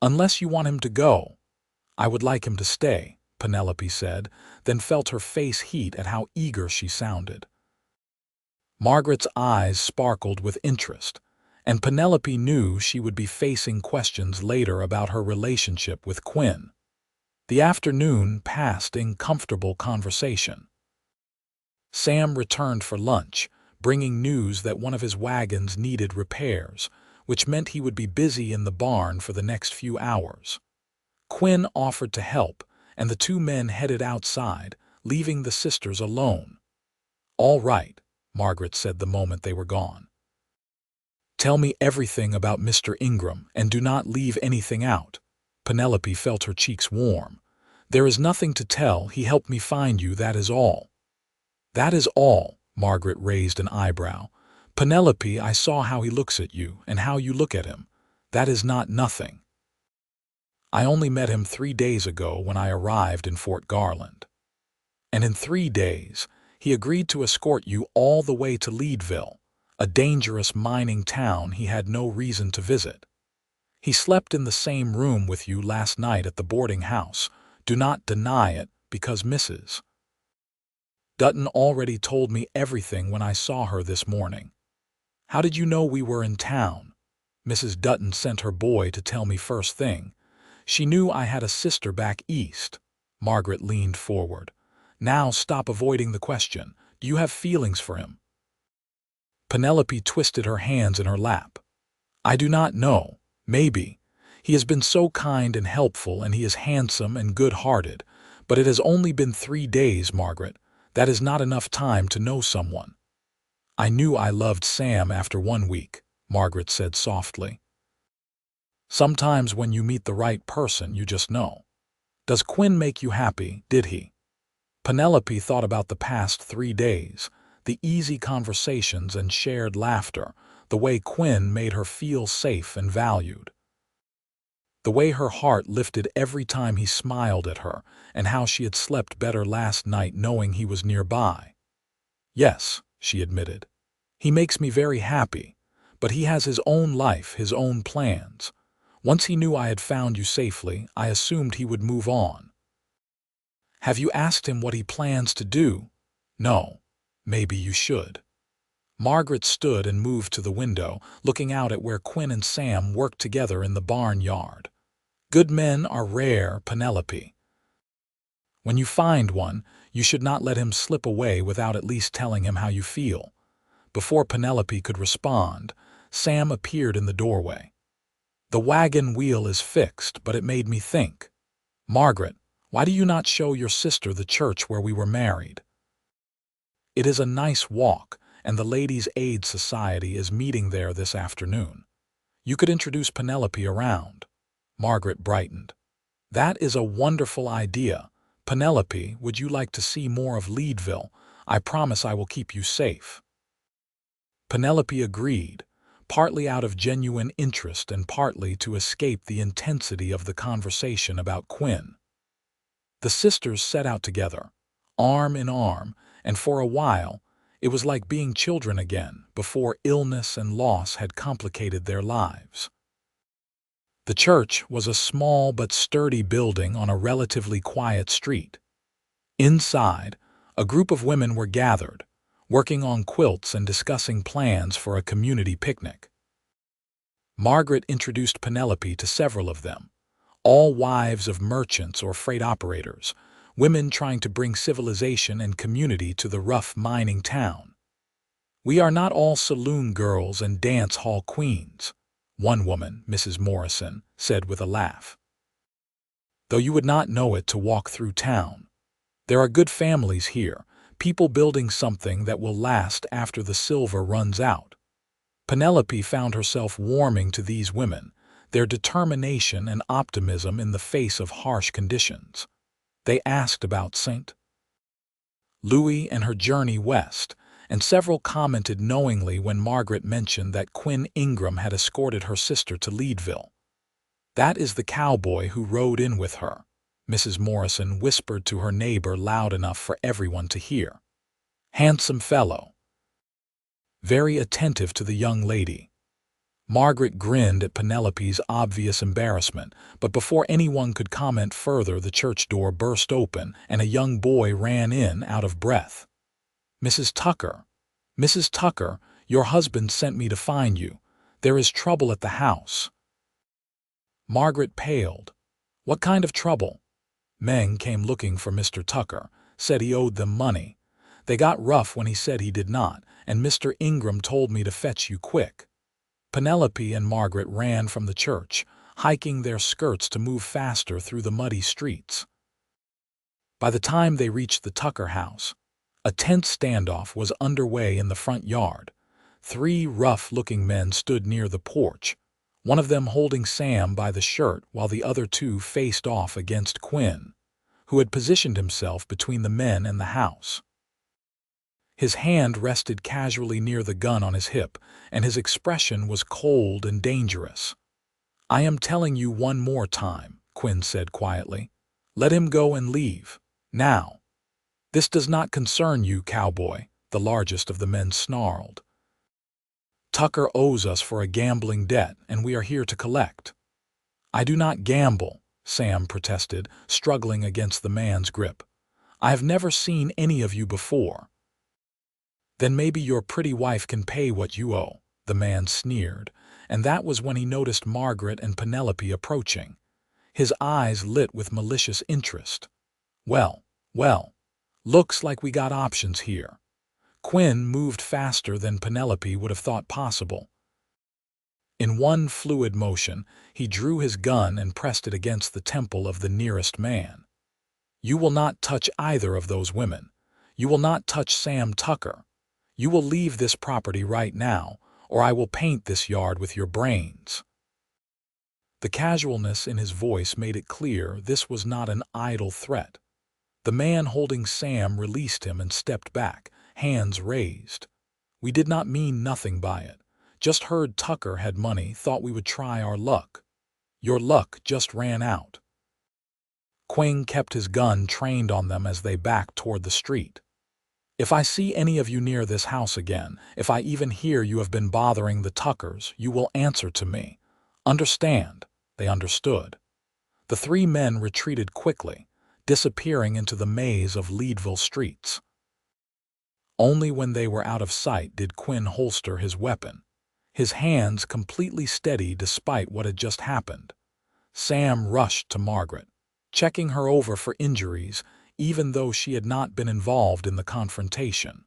"Unless you want him to go." "I would like him to stay," Penelope said, then felt her face heat at how eager she sounded. Margaret's eyes sparkled with interest, and Penelope knew she would be facing questions later about her relationship with Quinn. The afternoon passed in comfortable conversation. Sam returned for lunch, bringing news that one of his wagons needed repairs, which meant he would be busy in the barn for the next few hours. Quinn offered to help, and the two men headed outside, leaving the sisters alone. "All right," Margaret said the moment they were gone. "Tell me everything about Mr. Ingram, and do not leave anything out." Penelope felt her cheeks warm. "There is nothing to tell. He helped me find you, that is all." "That is all?" Margaret raised an eyebrow. "Penelope, I saw how he looks at you, and how you look at him. That is not nothing. I only met him 3 days ago when I arrived in Fort Garland. And in 3 days, he agreed to escort you all the way to Leadville, a dangerous mining town he had no reason to visit. He slept in the same room with you last night at the boarding house. Do not deny it, because Mrs. Dutton already told me everything when I saw her this morning." "How did you know we were in town?" "Mrs. Dutton sent her boy to tell me first thing. She knew I had a sister back east." Margaret leaned forward. "Now stop avoiding the question. Do you have feelings for him?" Penelope twisted her hands in her lap. "I do not know. Maybe. He has been so kind and helpful, and he is handsome and good-hearted. But it has only been 3 days, Margaret. That is not enough time to know someone." "I knew I loved Sam after 1 week," Margaret said softly. "Sometimes when you meet the right person, you just know. Does Quinn make you happy? Did he?" Penelope thought about the past 3 days, the easy conversations and shared laughter, the way Quinn made her feel safe and valued. The way her heart lifted every time he smiled at her, and how she had slept better last night knowing he was nearby. "Yes," she admitted. "He makes me very happy, but he has his own life, his own plans. Once he knew I had found you safely, I assumed he would move on." Have you asked him what he plans to do? No. Maybe you should. Margaret stood and moved to the window, looking out at where Quinn and Sam worked together in the barnyard. Good men are rare, Penelope. When you find one, you should not let him slip away without at least telling him how you feel. Before Penelope could respond, Sam appeared in the doorway. The wagon wheel is fixed, but it made me think. Margaret, why do you not show your sister the church where we were married? It is a nice walk, and the Ladies' Aid Society is meeting there this afternoon. You could introduce Penelope around. Margaret brightened. That is a wonderful idea. Penelope, would you like to see more of Leadville? I promise I will keep you safe. Penelope agreed, partly out of genuine interest and partly to escape the intensity of the conversation about Quinn. The sisters set out together, arm in arm, and for a while, it was like being children again before illness and loss had complicated their lives. The church was a small but sturdy building on a relatively quiet street. Inside, a group of women were gathered, working on quilts and discussing plans for a community picnic. Margaret introduced Penelope to several of them, all wives of merchants or freight operators, women trying to bring civilization and community to the rough mining town. We are not all saloon girls and dance hall queens, one woman, Mrs. Morrison, said with a laugh. Though you would not know it to walk through town. There are good families here, people building something that will last after the silver runs out. Penelope found herself warming to these women, their determination and optimism in the face of harsh conditions. They asked about St. Louis and her journey west, and several commented knowingly when Margaret mentioned that Quinn Ingram had escorted her sister to Leadville. That is the cowboy who rode in with her, Mrs. Morrison whispered to her neighbor loud enough for everyone to hear. Handsome fellow. Very attentive to the young lady. Margaret grinned at Penelope's obvious embarrassment, but before anyone could comment further, the church door burst open and a young boy ran in out of breath. Mrs. Tucker, your husband sent me to find you. There is trouble at the house. Margaret paled. What kind of trouble? Men came looking for Mr. Tucker, said he owed them money. They got rough when he said he did not, and Mr. Ingram told me to fetch you quick. Penelope and Margaret ran from the church, hiking their skirts to move faster through the muddy streets. By the time they reached the Tucker house, a tense standoff was underway in the front yard. 3 rough-looking men stood near the porch, one of them holding Sam by the shirt while the other 2 faced off against Quinn, who had positioned himself between the men and the house. His hand rested casually near the gun on his hip, and his expression was cold and dangerous. I am telling you one more time, Quinn said quietly. Let him go and leave, now. This does not concern you, cowboy, the largest of the men snarled. Tucker owes us for a gambling debt, and we are here to collect. I do not gamble, Sam protested, struggling against the man's grip. I have never seen any of you before. Then maybe your pretty wife can pay what you owe, the man sneered, and that was when he noticed Margaret and Penelope approaching. His eyes lit with malicious interest. Well, looks like we got options here. Quinn moved faster than Penelope would have thought possible. In one fluid motion, he drew his gun and pressed it against the temple of the nearest man. You will not touch either of those women. You will not touch Sam Tucker. You will leave this property right now, or I will paint this yard with your brains. The casualness in his voice made it clear this was not an idle threat. The man holding Sam released him and stepped back, hands raised. We did not mean nothing by it. Just heard Tucker had money, thought we would try our luck. Your luck just ran out. Quinn kept his gun trained on them as they backed toward the street. If I see any of you near this house again, if I even hear you have been bothering the Tuckers, you will answer to me. Understand? They understood. The 3 men retreated quickly, disappearing into the maze of Leadville streets. Only when they were out of sight did Quinn holster his weapon, his hands completely steady despite what had just happened. Sam rushed to Margaret, checking her over for injuries even though she had not been involved in the confrontation.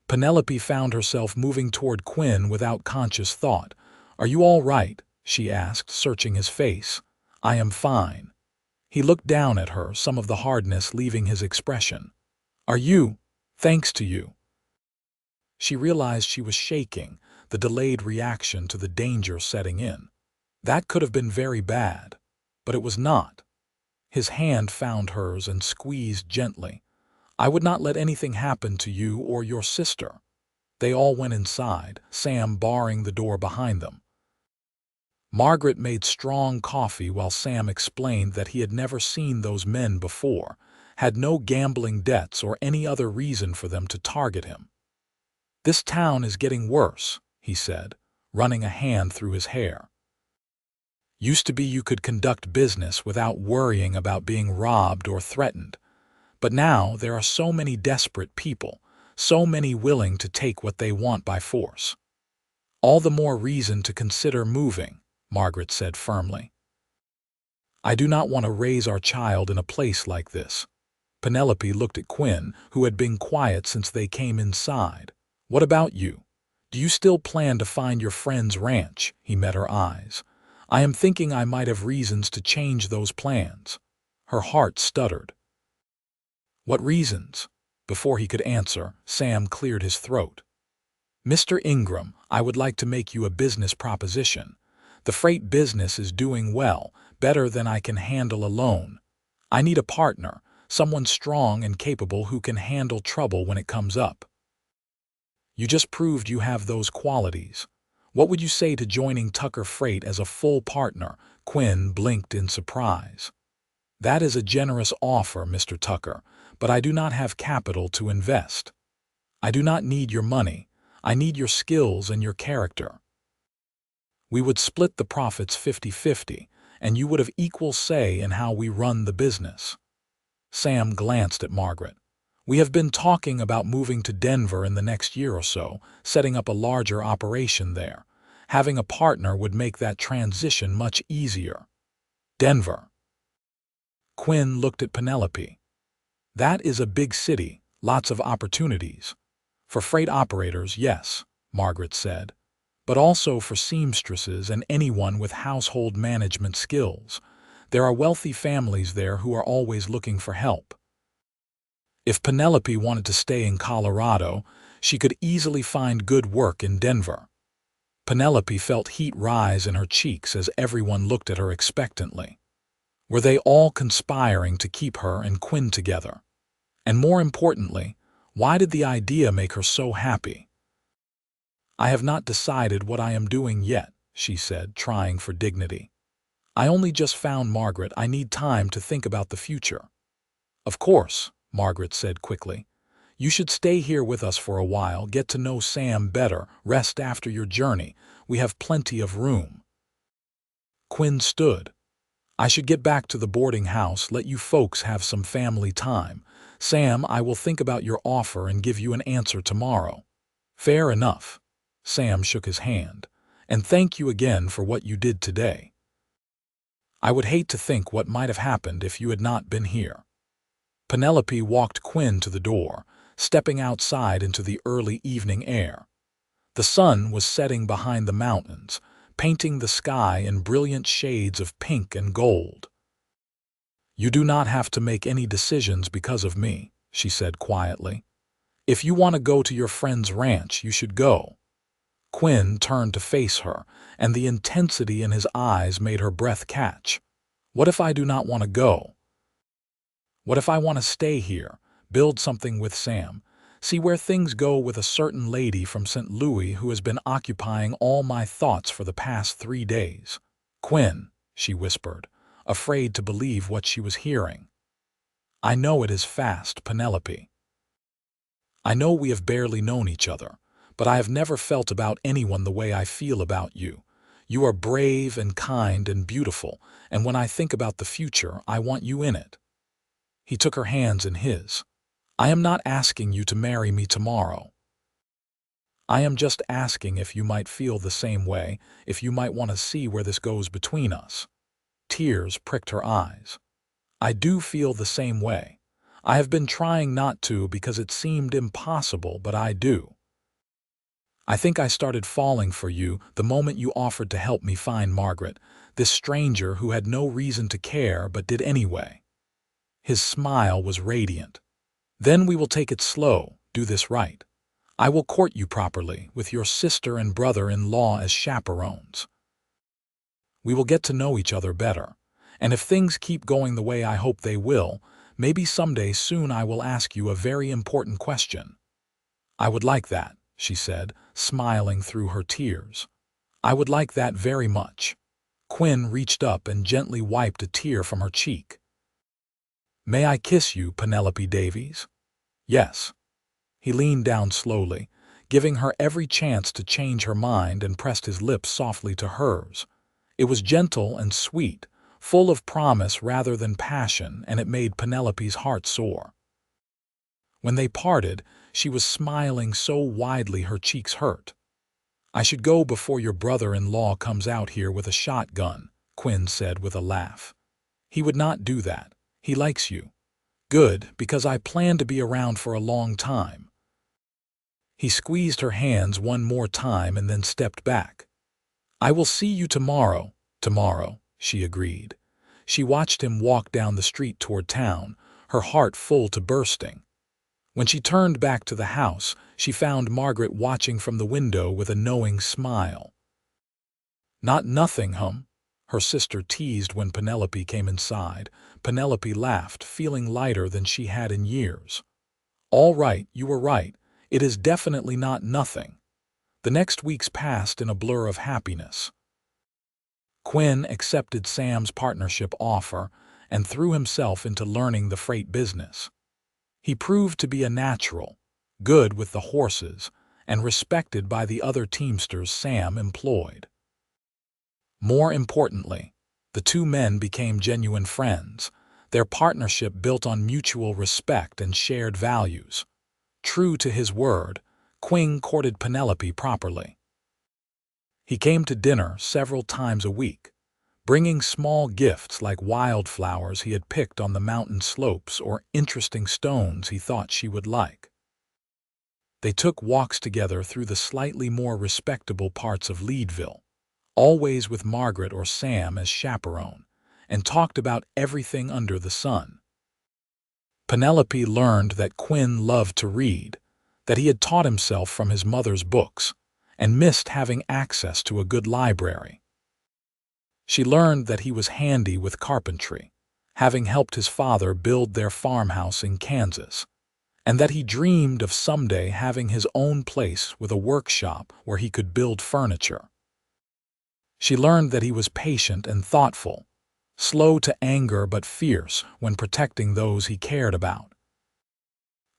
Penelope found herself moving toward Quinn without conscious thought. "Are you all right?" she asked, searching his face. "I am fine." He looked down at her, some of the hardness leaving his expression. "Are you? Thanks to you." She realized she was shaking, the delayed reaction to the danger setting in. That could have been very bad, but it was not. His hand found hers and squeezed gently. "I would not let anything happen to you or your sister." They all went inside, Sam barring the door behind them. Margaret made strong coffee while Sam explained that he had never seen those men before, had no gambling debts or any other reason for them to target him. "This town is getting worse," he said, running a hand through his hair. "Used to be you could conduct business without worrying about being robbed or threatened. But now there are so many desperate people, so many willing to take what they want by force." "All the more reason to consider moving," Margaret said firmly. "I do not want to raise our child in a place like this." Penelope looked at Quinn, who had been quiet since they came inside. "What about you? Do you still plan to find your friend's ranch?" He met her eyes. "I am thinking I might have reasons to change those plans." Her heart stuttered. "What reasons?" Before he could answer, Sam cleared his throat. "Mr. Ingram, I would like to make you a business proposition. The freight business is doing well, better than I can handle alone. I need a partner, someone strong and capable who can handle trouble when it comes up." "You just proved you have those qualities. What would you say to joining Tucker Freight as a full partner?" Quinn blinked in surprise. "That is a generous offer, Mr. Tucker, but I do not have capital to invest. I do not need your money. I need your skills and your character. We would split the profits 50-50, and you would have equal say in how we run the business." Sam glanced at Margaret. "We have been talking about moving to Denver in the next year or so, setting up a larger operation there. Having a partner would make that transition much easier." "Denver?" Quinn looked at Penelope. "That is a big city, lots of opportunities." "For freight operators, yes," Margaret said, "but also for seamstresses and anyone with household management skills. There are wealthy families there who are always looking for help." If Penelope wanted to stay in Colorado, she could easily find good work in Denver. Penelope felt heat rise in her cheeks as everyone looked at her expectantly. Were they all conspiring to keep her and Quinn together? And more importantly, why did the idea make her so happy? "I have not decided what I am doing yet," she said, trying for dignity. "I only just found Margaret. I need time to think about the future." "Of course," Margaret said quickly. "You should stay here with us for a while, get to know Sam better, rest after your journey. We have plenty of room." Quinn stood. "I should get back to the boarding house, let you folks have some family time. Sam, I will think about your offer and give you an answer tomorrow." "Fair enough." Sam shook his hand. "And thank you again for what you did today. I would hate to think what might have happened if you had not been here." Penelope walked Quinn to the door, stepping outside into the early evening air. The sun was setting behind the mountains, painting the sky in brilliant shades of pink and gold. "You do not have to make any decisions because of me," she said quietly. "If you want to go to your friend's ranch, you should go." Quinn turned to face her, and the intensity in his eyes made her breath catch. "What if I do not want to go? What if I want to stay here, build something with Sam, see where things go with a certain lady from St. Louis who has been occupying all my thoughts for the past 3 days?" "Quinn," she whispered, afraid to believe what she was hearing. "I know it is fast, Penelope. I know we have barely known each other, but I have never felt about anyone the way I feel about you. You are brave and kind and beautiful, and when I think about the future, I want you in it." He took her hands in his. "I am not asking you to marry me tomorrow. I am just asking if you might feel the same way, if you might want to see where this goes between us." Tears pricked her eyes. "I do feel the same way. I have been trying not to because it seemed impossible, but I do. I think I started falling for you the moment you offered to help me find Margaret, this stranger who had no reason to care but did anyway." His smile was radiant. "Then we will take it slow, do this right. I will court you properly, with your sister and brother-in-law as chaperones. We will get to know each other better, and if things keep going the way I hope they will, maybe someday soon I will ask you a very important question." "I would like that," she said, smiling through her tears. "I would like that very much." Quinn reached up and gently wiped a tear from her cheek. "May I kiss you, Penelope Davies?" "Yes." He leaned down slowly, giving her every chance to change her mind, and pressed his lips softly to hers. It was gentle and sweet, full of promise rather than passion, and it made Penelope's heart soar. When they parted, she was smiling so widely her cheeks hurt. "I should go before your brother-in-law comes out here with a shotgun," Quinn said with a laugh. "He would not do that. He likes you." "Good, because I plan to be around for a long time." He squeezed her hands one more time and then stepped back. "I will see you tomorrow, she agreed. She watched him walk down the street toward town, her heart full to bursting. When she turned back to the house, she found Margaret watching from the window with a knowing smile. "Not nothing, her sister teased when Penelope came inside. Penelope laughed, feeling lighter than she had in years. "All right, you were right. It is definitely not nothing." The next weeks passed in a blur of happiness. Quinn accepted Sam's partnership offer and threw himself into learning the freight business. He proved to be a natural, good with the horses, and respected by the other teamsters Sam employed. More importantly, the two men became genuine friends, their partnership built on mutual respect and shared values. True to his word, Quinn courted Penelope properly. He came to dinner several times a week, bringing small gifts like wildflowers he had picked on the mountain slopes or interesting stones he thought she would like. They took walks together through the slightly more respectable parts of Leadville, always with Margaret or Sam as chaperone, and talked about everything under the sun. Penelope learned that Quinn loved to read, that he had taught himself from his mother's books, and missed having access to a good library. She learned that he was handy with carpentry, having helped his father build their farmhouse in Kansas, and that he dreamed of someday having his own place with a workshop where he could build furniture. She learned that he was patient and thoughtful, slow to anger but fierce when protecting those he cared about.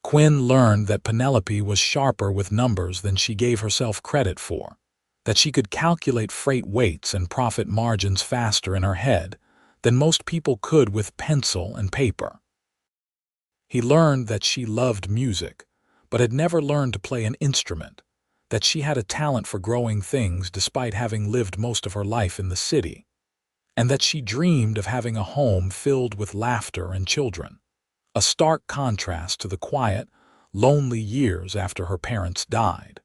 Quinn learned that Penelope was sharper with numbers than she gave herself credit for, that she could calculate freight weights and profit margins faster in her head than most people could with pencil and paper. He learned that she loved music, but had never learned to play an instrument, that she had a talent for growing things despite having lived most of her life in the city, and that she dreamed of having a home filled with laughter and children, a stark contrast to the quiet, lonely years after her parents died.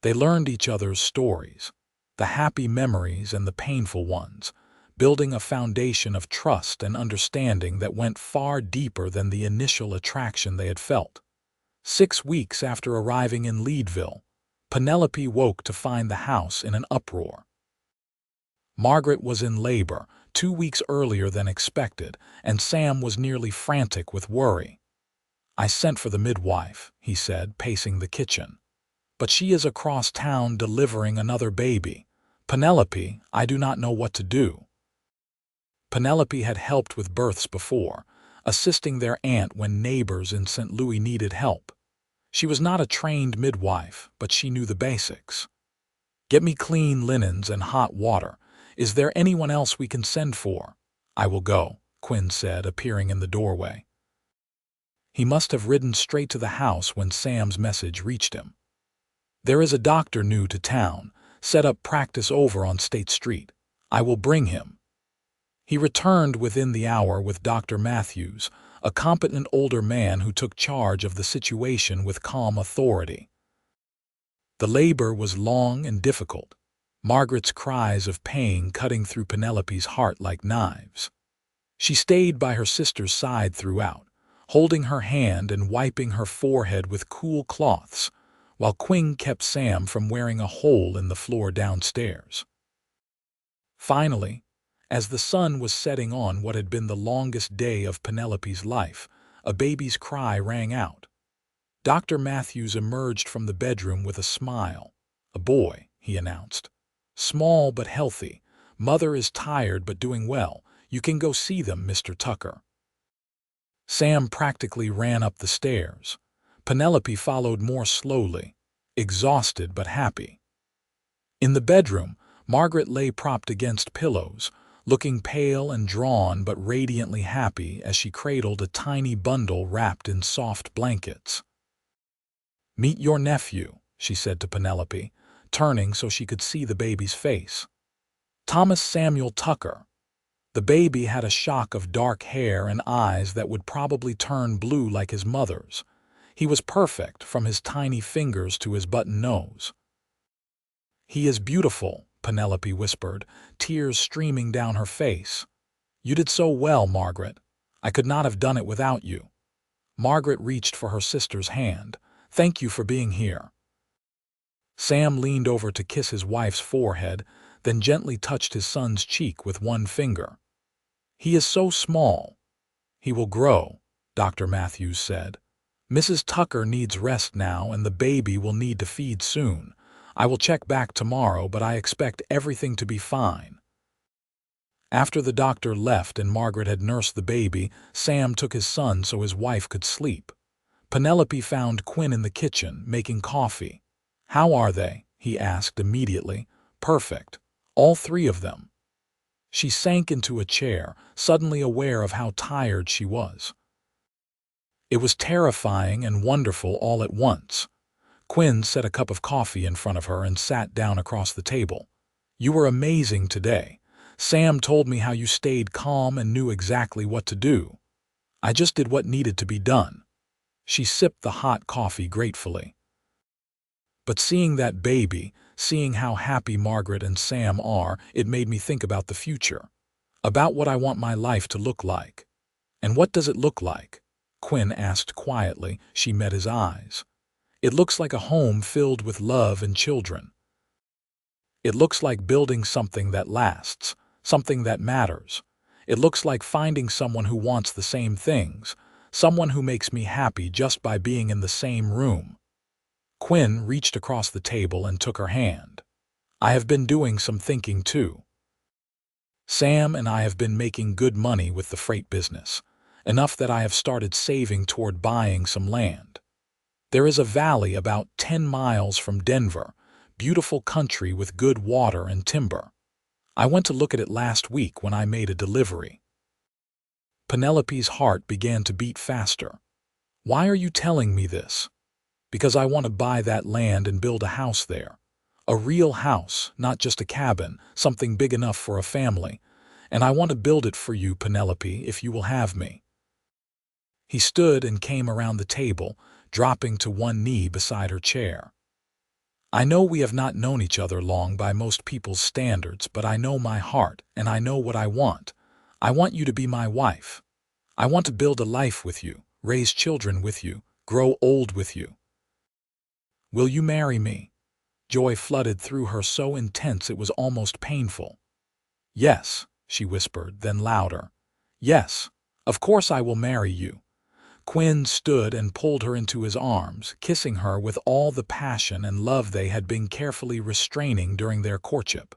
They learned each other's stories, the happy memories and the painful ones, building a foundation of trust and understanding that went far deeper than the initial attraction they had felt. 6 weeks after arriving in Leadville, Penelope woke to find the house in an uproar. Margaret was in labor 2 weeks earlier than expected, and Sam was nearly frantic with worry. "I sent for the midwife," he said, pacing the kitchen. "But she is across town delivering another baby. Penelope, I do not know what to do." Penelope had helped with births before, assisting their aunt when neighbors in St. Louis needed help. She was not a trained midwife, but she knew the basics. "Get me clean linens and hot water. Is there anyone else we can send for?" "I will go," Quinn said, appearing in the doorway. He must have ridden straight to the house when Sam's message reached him. There is a doctor new to town. Set up practice over on State Street. I will bring him. He returned within the hour with Dr. Matthews, a competent older man who took charge of the situation with calm authority. The labor was long and difficult, Margaret's cries of pain cutting through Penelope's heart like knives. She stayed by her sister's side throughout, holding her hand and wiping her forehead with cool cloths, while Quinn kept Sam from wearing a hole in the floor downstairs. Finally, as the sun was setting on what had been the longest day of Penelope's life, a baby's cry rang out. Dr. Matthews emerged from the bedroom with a smile. "A boy," he announced. "Small but healthy. Mother is tired but doing well. You can go see them, Mr. Tucker." Sam practically ran up the stairs. Penelope followed more slowly, exhausted but happy. In the bedroom, Margaret lay propped against pillows, looking pale and drawn but radiantly happy as she cradled a tiny bundle wrapped in soft blankets. "Meet your nephew," she said to Penelope, turning so she could see the baby's face. "Thomas Samuel Tucker." The baby had a shock of dark hair and eyes that would probably turn blue like his mother's. He was perfect from his tiny fingers to his button nose. "He is beautiful," Penelope whispered, tears streaming down her face. "You did so well, Margaret. I could not have done it without you." Margaret reached for her sister's hand. "Thank you for being here." Sam leaned over to kiss his wife's forehead, then gently touched his son's cheek with one finger. "He is so small." "He will grow," Dr. Matthews said. "Mrs. Tucker needs rest now, and the baby will need to feed soon. I will check back tomorrow, but I expect everything to be fine." After the doctor left and Margaret had nursed the baby, Sam took his son so his wife could sleep. Penelope found Quinn in the kitchen, making coffee. "How are they?" he asked immediately. "Perfect. All three of them." She sank into a chair, suddenly aware of how tired she was. It was terrifying and wonderful all at once. Quinn set a cup of coffee in front of her and sat down across the table. "You were amazing today. Sam told me how you stayed calm and knew exactly what to do. I just did what needed to be done." She sipped the hot coffee gratefully. "But seeing that baby, seeing how happy Margaret and Sam are, it made me think about the future. About what I want my life to look like." "And what does it look like?" Quinn asked quietly. She met his eyes. "It looks like a home filled with love and children. It looks like building something that lasts, something that matters. It looks like finding someone who wants the same things, someone who makes me happy just by being in the same room." Quinn reached across the table and took her hand. "I have been doing some thinking too. Sam and I have been making good money with the freight business, enough that I have started saving toward buying some land. There is a valley about 10 miles from Denver, beautiful country with good water and timber. I went to look at it last week when I made a delivery." Penelope's heart began to beat faster. "Why are you telling me this?" "Because I want to buy that land and build a house there. A real house, not just a cabin, something big enough for a family. And I want to build it for you, Penelope, if you will have me." He stood and came around the table, dropping to one knee beside her chair. "I know we have not known each other long by most people's standards, but I know my heart, and I know what I want. I want you to be my wife. I want to build a life with you, raise children with you, grow old with you. Will you marry me?" Joy flooded through her so intense it was almost painful. "Yes," she whispered, then louder. "Yes, of course I will marry you." Quinn stood and pulled her into his arms, kissing her with all the passion and love they had been carefully restraining during their courtship.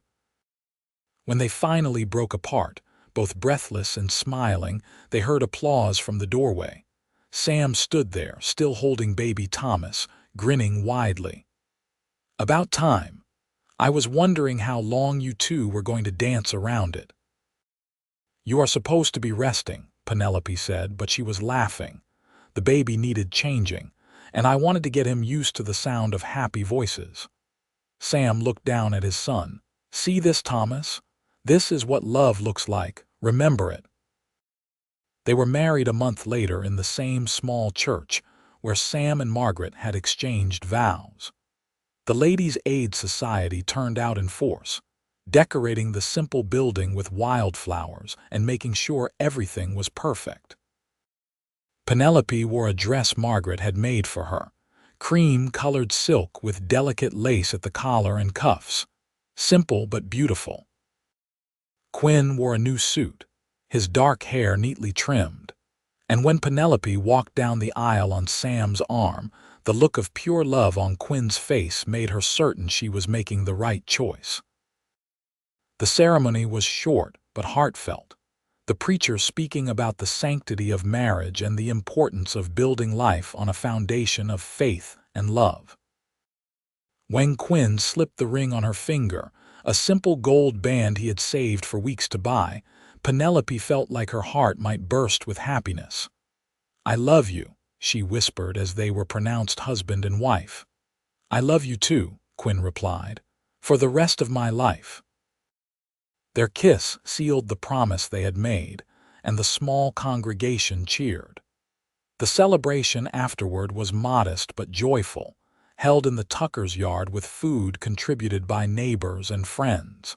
When they finally broke apart, both breathless and smiling, they heard applause from the doorway. Sam stood there, still holding baby Thomas, grinning widely. "About time. I was wondering how long you two were going to dance around it." "You are supposed to be resting," Penelope said, but she was laughing. The baby needed changing, and I wanted to get him used to the sound of happy voices. Sam looked down at his son. "See this, Thomas? This is what love looks like. Remember it." They were married a month later in the same small church where Sam and Margaret had exchanged vows. The Ladies' Aid Society turned out in force, decorating the simple building with wildflowers and making sure everything was perfect. Penelope wore a dress Margaret had made for her, cream-colored silk with delicate lace at the collar and cuffs, simple but beautiful. Quinn wore a new suit, his dark hair neatly trimmed, and when Penelope walked down the aisle on Sam's arm, the look of pure love on Quinn's face made her certain she was making the right choice. The ceremony was short but heartfelt, the preacher speaking about the sanctity of marriage and the importance of building life on a foundation of faith and love. When Quinn slipped the ring on her finger, a simple gold band he had saved for weeks to buy, Penelope felt like her heart might burst with happiness. "I love you," she whispered as they were pronounced husband and wife. "I love you too," Quinn replied, "for the rest of my life." Their kiss sealed the promise they had made, and the small congregation cheered. The celebration afterward was modest but joyful, held in the Tuckers' yard with food contributed by neighbors and friends.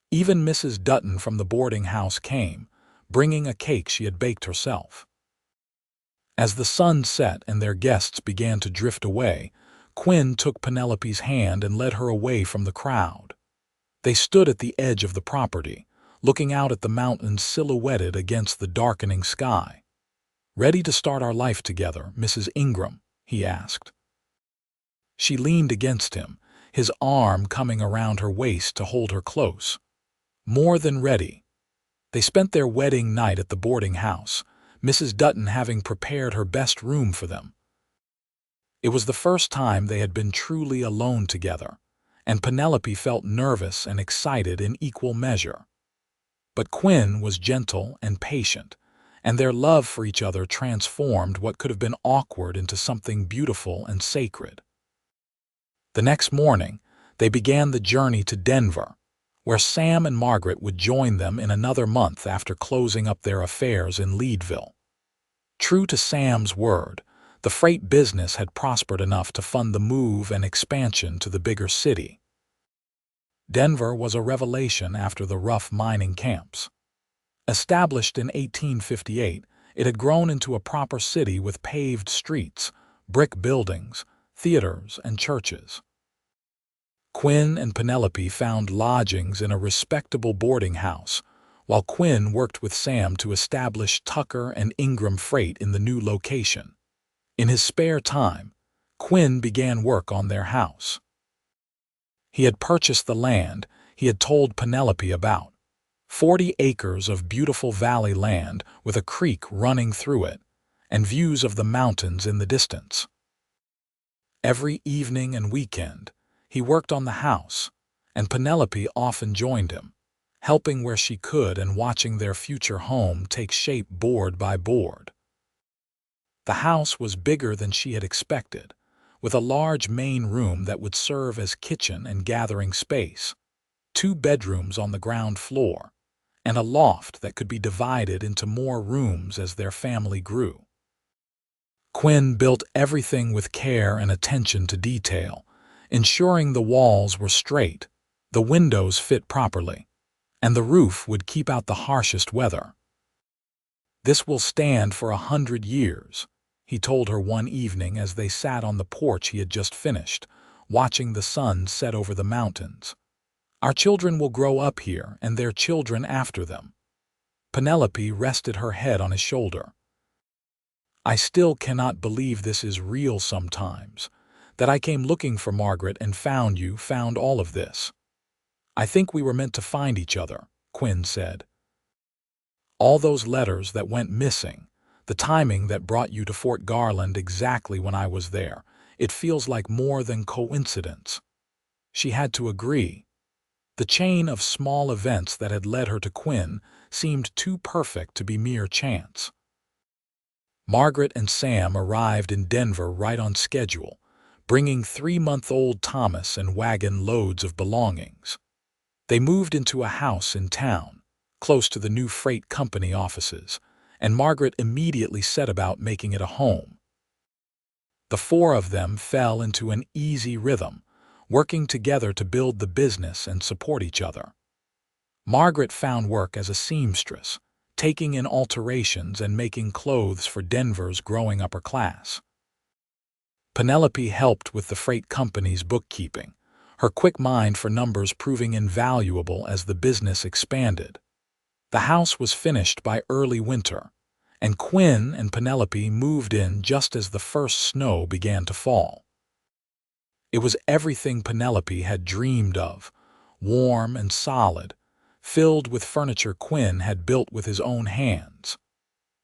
Even Mrs. Dutton from the boarding house came, bringing a cake she had baked herself. As the sun set and their guests began to drift away, Quinn took Penelope's hand and led her away from the crowd. They stood at the edge of the property, looking out at the mountains silhouetted against the darkening sky. "Ready to start our life together, Mrs. Ingram?" he asked. She leaned against him, his arm coming around her waist to hold her close. More than ready. They spent their wedding night at the boarding house, Mrs. Dutton having prepared her best room for them. It was the first time they had been truly alone together, and Penelope felt nervous and excited in equal measure. But Quinn was gentle and patient, and their love for each other transformed what could have been awkward into something beautiful and sacred. The next morning, they began the journey to Denver, where Sam and Margaret would join them in another month after closing up their affairs in Leadville. True to Sam's word, the freight business had prospered enough to fund the move and expansion to the bigger city. Denver was a revelation after the rough mining camps. Established in 1858, it had grown into a proper city with paved streets, brick buildings, theaters, and churches. Quinn and Penelope found lodgings in a respectable boarding house, while Quinn worked with Sam to establish Tucker and Ingram Freight in the new location. In his spare time, Quinn began work on their house. He had purchased the land he had told Penelope about, 40 acres of beautiful valley land with a creek running through it, and views of the mountains in the distance. Every evening and weekend, he worked on the house, and Penelope often joined him, helping where she could and watching their future home take shape board by board. The house was bigger than she had expected, with a large main room that would serve as kitchen and gathering space, 2 bedrooms on the ground floor, and a loft that could be divided into more rooms as their family grew. Quinn built everything with care and attention to detail, ensuring the walls were straight, the windows fit properly, and the roof would keep out the harshest weather. "This will stand for 100 years," he told her one evening as they sat on the porch he had just finished, watching the sun set over the mountains. "Our children will grow up here and their children after them." Penelope rested her head on his shoulder. "I still cannot believe this is real sometimes, that I came looking for Margaret and found all of this. I think we were meant to find each other," Quinn said. "All those letters that went missing, the timing that brought you to Fort Garland exactly when I was there, it feels like more than coincidence." She had to agree. The chain of small events that had led her to Quinn seemed too perfect to be mere chance. Margaret and Sam arrived in Denver right on schedule, bringing 3-month-old Thomas and wagon loads of belongings. They moved into a house in town, close to the new freight company offices, and Margaret immediately set about making it a home. The four of them fell into an easy rhythm, working together to build the business and support each other. Margaret found work as a seamstress, taking in alterations and making clothes for Denver's growing upper class. Penelope helped with the freight company's bookkeeping, her quick mind for numbers proving invaluable as the business expanded. The house was finished by early winter, and Quinn and Penelope moved in just as the first snow began to fall. It was everything Penelope had dreamed of, warm and solid, filled with furniture Quinn had built with his own hands.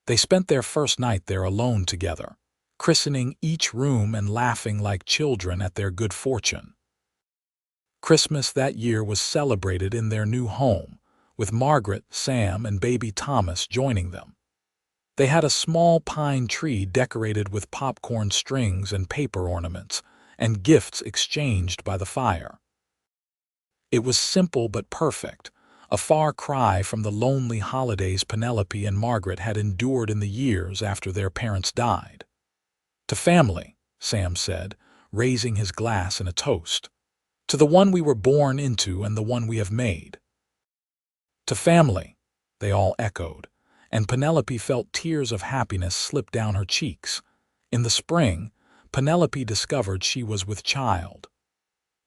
They spent their first night there alone together, christening each room and laughing like children at their good fortune. Christmas that year was celebrated in their new home, with Margaret, Sam, and baby Thomas joining them. They had a small pine tree decorated with popcorn strings and paper ornaments, and gifts exchanged by the fire. It was simple but perfect, a far cry from the lonely holidays Penelope and Margaret had endured in the years after their parents died. "To family," Sam said, raising his glass in a toast. "To the one we were born into and the one we have made." "To family," they all echoed, and Penelope felt tears of happiness slip down her cheeks. In the spring, Penelope discovered she was with child.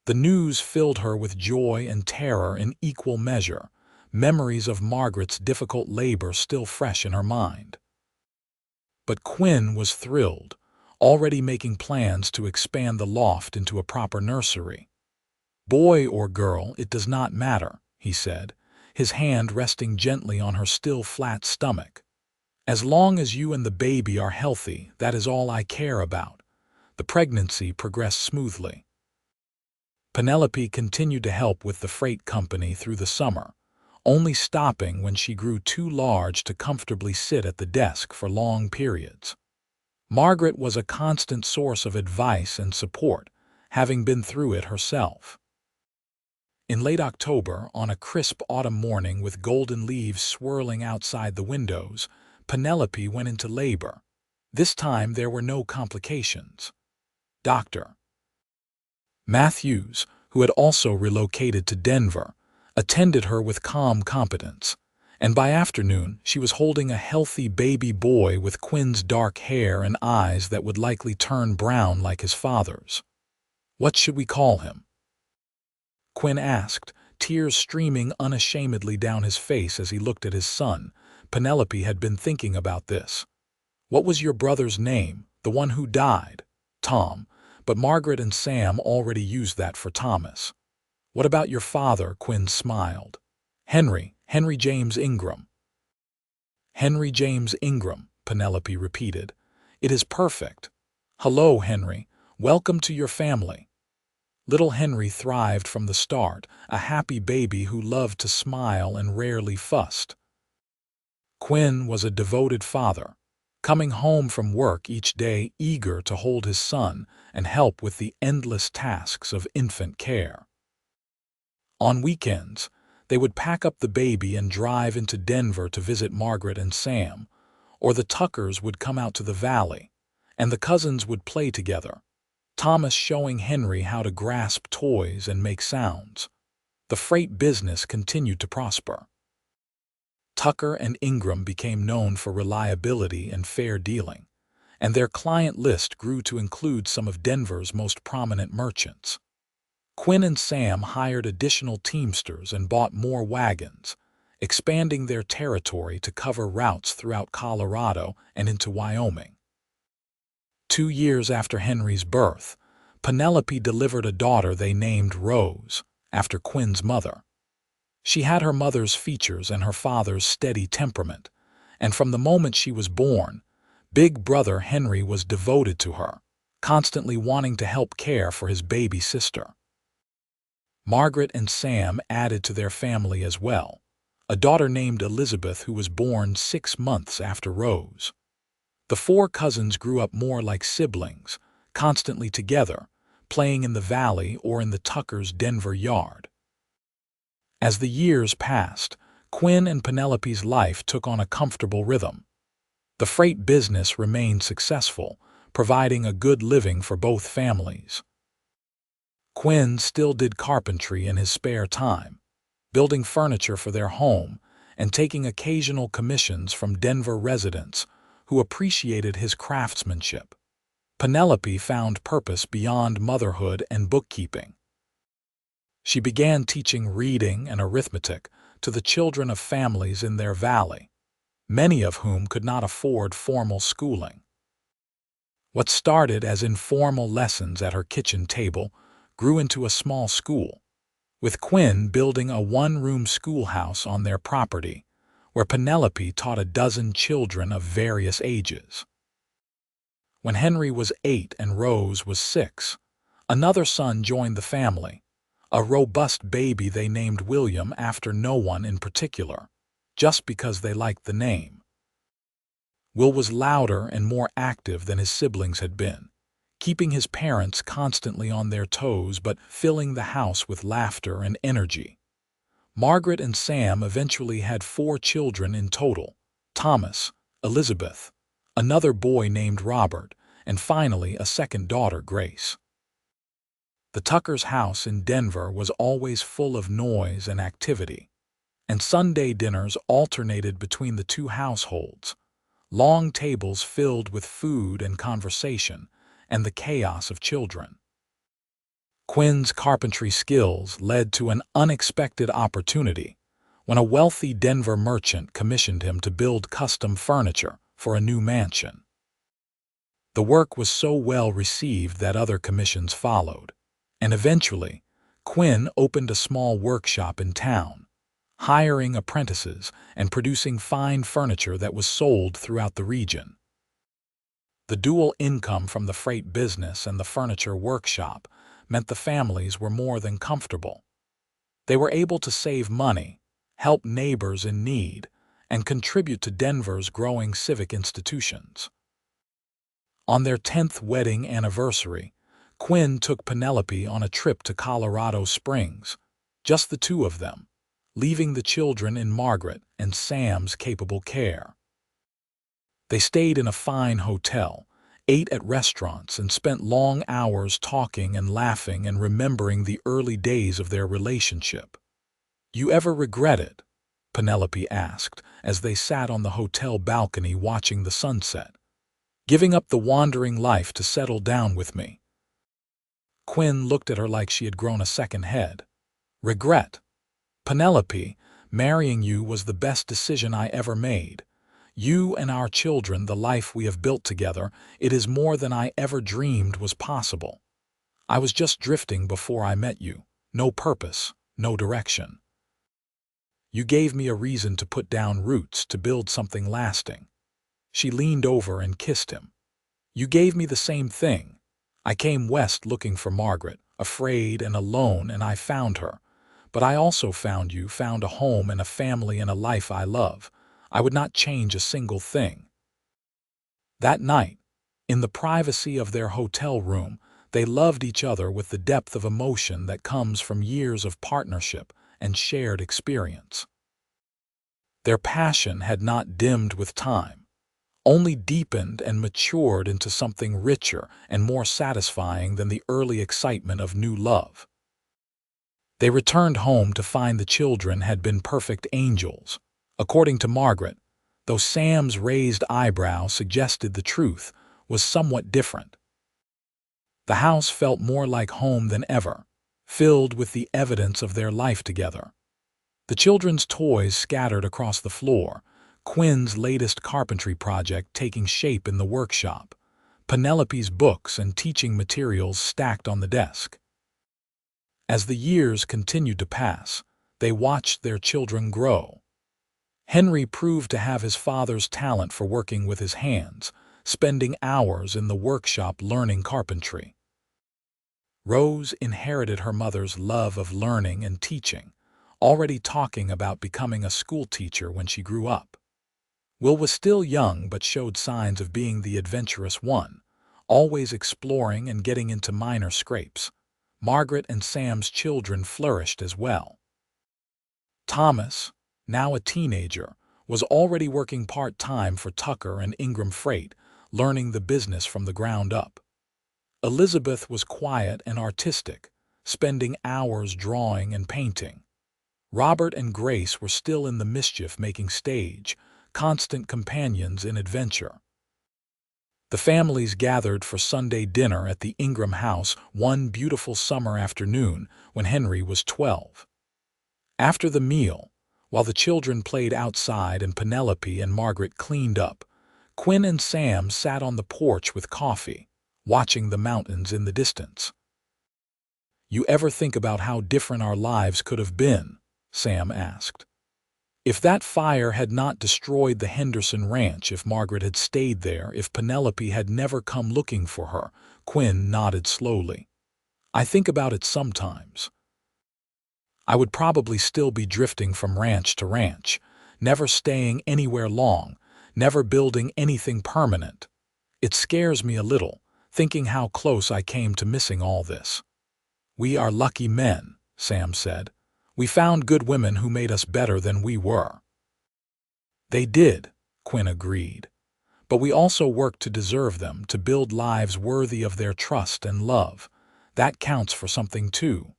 The news filled her with joy and terror in equal measure, memories of Margaret's difficult labor still fresh in her mind. But Quinn was thrilled, already making plans to expand the loft into a proper nursery. "Boy or girl, it does not matter," he said, his hand resting gently on her still flat stomach. "As long as you and the baby are healthy, that is all I care about." The pregnancy progressed smoothly. Penelope continued to help with the freight company through the summer, only stopping when she grew too large to comfortably sit at the desk for long periods. Margaret was a constant source of advice and support, having been through it herself. In late October, on a crisp autumn morning with golden leaves swirling outside the windows, Penelope went into labor. This time there were no complications. Dr. Matthews, who had also relocated to Denver, attended her with calm competence, and by afternoon she was holding a healthy baby boy with Quinn's dark hair and eyes that would likely turn brown like his father's. "What should we call him?" Quinn asked, tears streaming unashamedly down his face as he looked at his son. Penelope had been thinking about this. "What was your brother's name, the one who died?" "Tom, but Margaret and Sam already used that for Thomas." "What about your father?" Quinn smiled. Henry James Ingram." "Henry James Ingram," Penelope repeated. "It is perfect. Hello, Henry. Welcome to your family." Little Henry thrived from the start, a happy baby who loved to smile and rarely fussed. Quinn was a devoted father, coming home from work each day eager to hold his son and help with the endless tasks of infant care. On weekends, they would pack up the baby and drive into Denver to visit Margaret and Sam, or the Tuckers would come out to the valley, and the cousins would play together, Thomas showing Henry how to grasp toys and make sounds. The freight business continued to prosper. Tucker and Ingram became known for reliability and fair dealing, and their client list grew to include some of Denver's most prominent merchants. Quinn and Sam hired additional teamsters and bought more wagons, expanding their territory to cover routes throughout Colorado and into Wyoming. 2 years after Henry's birth, Penelope delivered a daughter they named Rose, after Quinn's mother. She had her mother's features and her father's steady temperament, and from the moment she was born, big brother Henry was devoted to her, constantly wanting to help care for his baby sister. Margaret and Sam added to their family as well, a daughter named Elizabeth who was born 6 months after Rose. The four cousins grew up more like siblings, constantly together, playing in the valley or in the Tuckers' Denver yard. As the years passed, Quinn and Penelope's life took on a comfortable rhythm. The freight business remained successful, providing a good living for both families. Quinn still did carpentry in his spare time, building furniture for their home and taking occasional commissions from Denver residents who appreciated his craftsmanship. Penelope found purpose beyond motherhood and bookkeeping. She began teaching reading and arithmetic to the children of families in their valley, many of whom could not afford formal schooling. What started as informal lessons at her kitchen table grew into a small school, with Quinn building a one-room schoolhouse on their property, where Penelope taught a dozen children of various ages. When Henry was 8 and Rose was 6, another son joined the family, a robust baby they named William after no one in particular, just because they liked the name. Will was louder and more active than his siblings had been, keeping his parents constantly on their toes but filling the house with laughter and energy. Margaret and Sam eventually had 4 children in total: Thomas, Elizabeth, another boy named Robert, and finally a second daughter, Grace. The Tuckers' house in Denver was always full of noise and activity, and Sunday dinners alternated between the two households, long tables filled with food and conversation, and the chaos of children. Quinn's carpentry skills led to an unexpected opportunity when a wealthy Denver merchant commissioned him to build custom furniture for a new mansion. The work was so well received that other commissions followed, and eventually, Quinn opened a small workshop in town, hiring apprentices and producing fine furniture that was sold throughout the region. The dual income from the freight business and the furniture workshop meant the families were more than comfortable. They were able to save money, help neighbors in need, and contribute to Denver's growing civic institutions. On their 10th wedding anniversary, Quinn took Penelope on a trip to Colorado Springs, just the two of them, leaving the children in Margaret and Sam's capable care. They stayed in a fine hotel, ate at restaurants, and spent long hours talking and laughing and remembering the early days of their relationship. "You ever regret it?" Penelope asked as they sat on the hotel balcony watching the sunset. "Giving up the wandering life to settle down with me?" Quinn looked at her like she had grown a second head. "Regret? Penelope, marrying you was the best decision I ever made. You and our children, the life we have built together, it is more than I ever dreamed was possible. I was just drifting before I met you, no purpose, no direction. You gave me a reason to put down roots, to build something lasting." She leaned over and kissed him. "You gave me the same thing. I came west looking for Margaret, afraid and alone, and I found her. But I also found you, found a home and a family and a life I love. I would not change a single thing." That night, in the privacy of their hotel room, they loved each other with the depth of emotion that comes from years of partnership and shared experience. Their passion had not dimmed with time, only deepened and matured into something richer and more satisfying than the early excitement of new love. They returned home to find the children had been perfect angels, according to Margaret, though Sam's raised eyebrow suggested the truth was somewhat different. The house felt more like home than ever, filled with the evidence of their life together. The children's toys scattered across the floor, Quinn's latest carpentry project taking shape in the workshop, Penelope's books and teaching materials stacked on the desk. As the years continued to pass, they watched their children grow. Henry proved to have his father's talent for working with his hands, spending hours in the workshop learning carpentry. Rose inherited her mother's love of learning and teaching, already talking about becoming a schoolteacher when she grew up. Will was still young but showed signs of being the adventurous one, always exploring and getting into minor scrapes. Margaret and Sam's children flourished as well. Thomas, now a teenager, was already working part-time for Tucker and Ingram Freight, learning the business from the ground up. Elizabeth was quiet and artistic, spending hours drawing and painting. Robert and Grace were still in the mischief-making stage, constant companions in adventure. The families gathered for Sunday dinner at the Ingram house one beautiful summer afternoon when Henry was 12. After the meal, while the children played outside and Penelope and Margaret cleaned up, Quinn and Sam sat on the porch with coffee, watching the mountains in the distance. "You ever think about how different our lives could have been?" Sam asked. "If that fire had not destroyed the Henderson ranch, if Margaret had stayed there, if Penelope had never come looking for her," Quinn nodded slowly. "I think about it sometimes. I would probably still be drifting from ranch to ranch, never staying anywhere long, never building anything permanent. It scares me a little, thinking how close I came to missing all this." "We are lucky men," Sam said. "We found good women who made us better than we were." "They did," Quinn agreed. "But we also worked to deserve them, to build lives worthy of their trust and love. That counts for something too."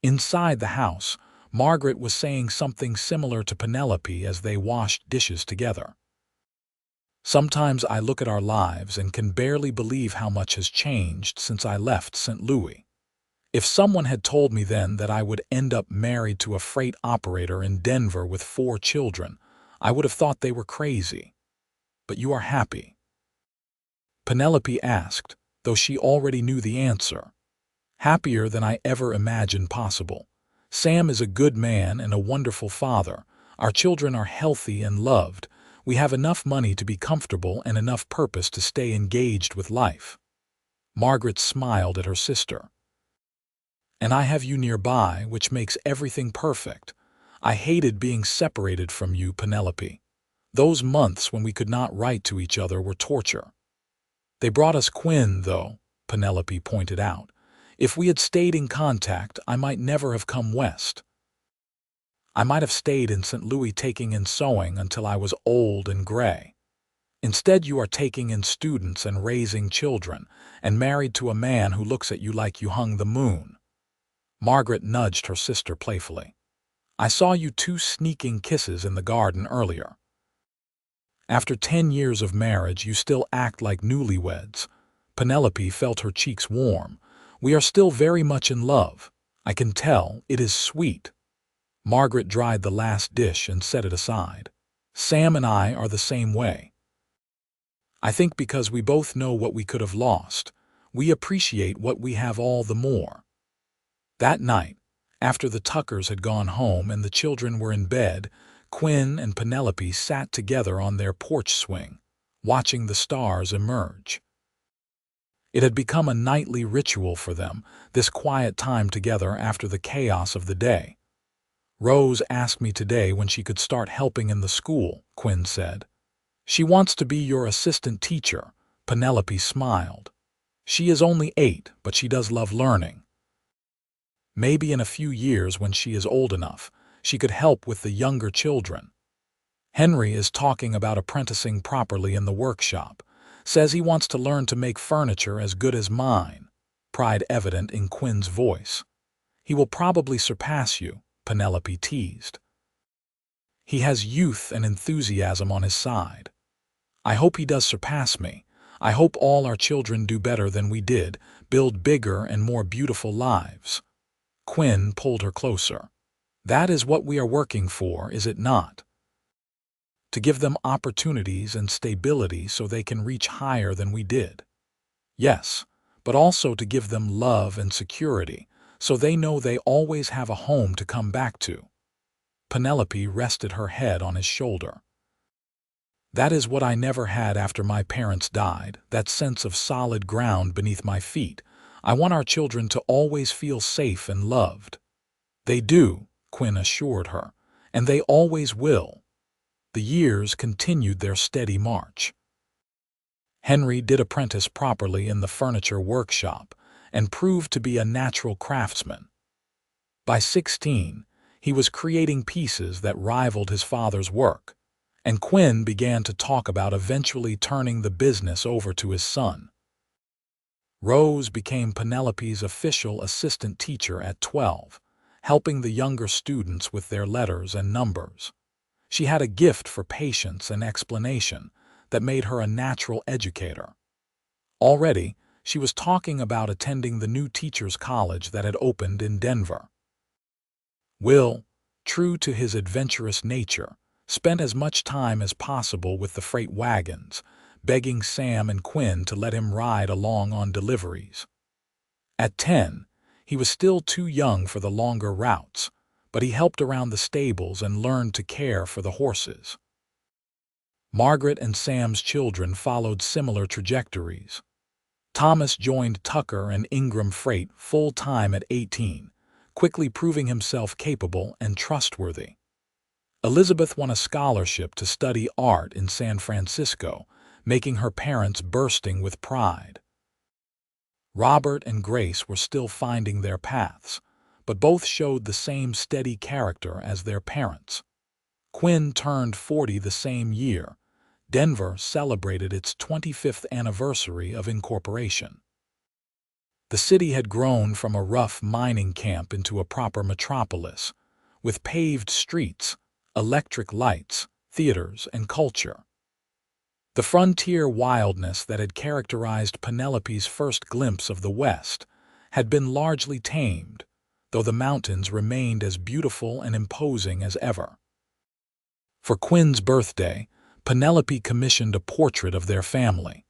Inside the house, Margaret was saying something similar to Penelope as they washed dishes together. "Sometimes I look at our lives and can barely believe how much has changed since I left St. Louis. If someone had told me then that I would end up married to a freight operator in Denver with 4 children, I would have thought they were crazy. But you are happy?" Penelope asked, though she already knew the answer. "Happier than I ever imagined possible. Sam is a good man and a wonderful father. Our children are healthy and loved. We have enough money to be comfortable and enough purpose to stay engaged with life." Margaret smiled at her sister. "And I have you nearby, which makes everything perfect. I hated being separated from you, Penelope. Those months when we could not write to each other were torture." "They brought us Quinn, though," Penelope pointed out. "If we had stayed in contact, I might never have come west. I might have stayed in St. Louis taking in sewing until I was old and gray. Instead, you are taking in students and raising children, and married to a man who looks at you like you hung the moon." Margaret nudged her sister playfully. "I saw you 2 sneaking kisses in the garden earlier. After 10 years of marriage, you still act like newlyweds." Penelope felt her cheeks warm. "We are still very much in love. I can tell. It is sweet." Margaret dried the last dish and set it aside. "Sam and I are the same way. I think because we both know what we could have lost, we appreciate what we have all the more." That night, after the Tuckers had gone home and the children were in bed, Quinn and Penelope sat together on their porch swing, watching the stars emerge. It had become a nightly ritual for them, this quiet time together after the chaos of the day. "Rose asked me today when she could start helping in the school," Quinn said. "She wants to be your assistant teacher." Penelope smiled. "She is only 8, but she does love learning. Maybe in a few years, when she is old enough, she could help with the younger children. Henry is talking about apprenticing properly in the workshop. Says he wants to learn to make furniture as good as mine," pride evident in Quinn's voice. "He will probably surpass you," Penelope teased. "He has youth and enthusiasm on his side. I hope he does surpass me. I hope all our children do better than we did, build bigger and more beautiful lives." Quinn pulled her closer. "That is what we are working for, is it not? To give them opportunities and stability so they can reach higher than we did." "Yes, but also to give them love and security, so they know they always have a home to come back to." Penelope rested her head on his shoulder. "That is what I never had after my parents died, that sense of solid ground beneath my feet. I want our children to always feel safe and loved." "They do," Quinn assured her, "and they always will." The years continued their steady march. Henry did apprentice properly in the furniture workshop and proved to be a natural craftsman. By 16, he was creating pieces that rivaled his father's work, and Quinn began to talk about eventually turning the business over to his son. Rose became Penelope's official assistant teacher at 12, helping the younger students with their letters and numbers. She had a gift for patience and explanation that made her a natural educator. Already, she was talking about attending the new teachers' college that had opened in Denver. Will, true to his adventurous nature, spent as much time as possible with the freight wagons, begging Sam and Quinn to let him ride along on deliveries. At 10, he was still too young for the longer routes, but he helped around the stables and learned to care for the horses. Margaret and Sam's children followed similar trajectories. Thomas joined Tucker and Ingram Freight full-time at 18, quickly proving himself capable and trustworthy. Elizabeth won a scholarship to study art in San Francisco, making her parents bursting with pride. Robert and Grace were still finding their paths, but both showed the same steady character as their parents. Quinn turned 40 the same year. Denver celebrated its 25th anniversary of incorporation. The city had grown from a rough mining camp into a proper metropolis, with paved streets, electric lights, theaters, and culture. The frontier wildness that had characterized Penelope's first glimpse of the West had been largely tamed, though the mountains remained as beautiful and imposing as ever. For Quinn's birthday, Penelope commissioned a portrait of their family.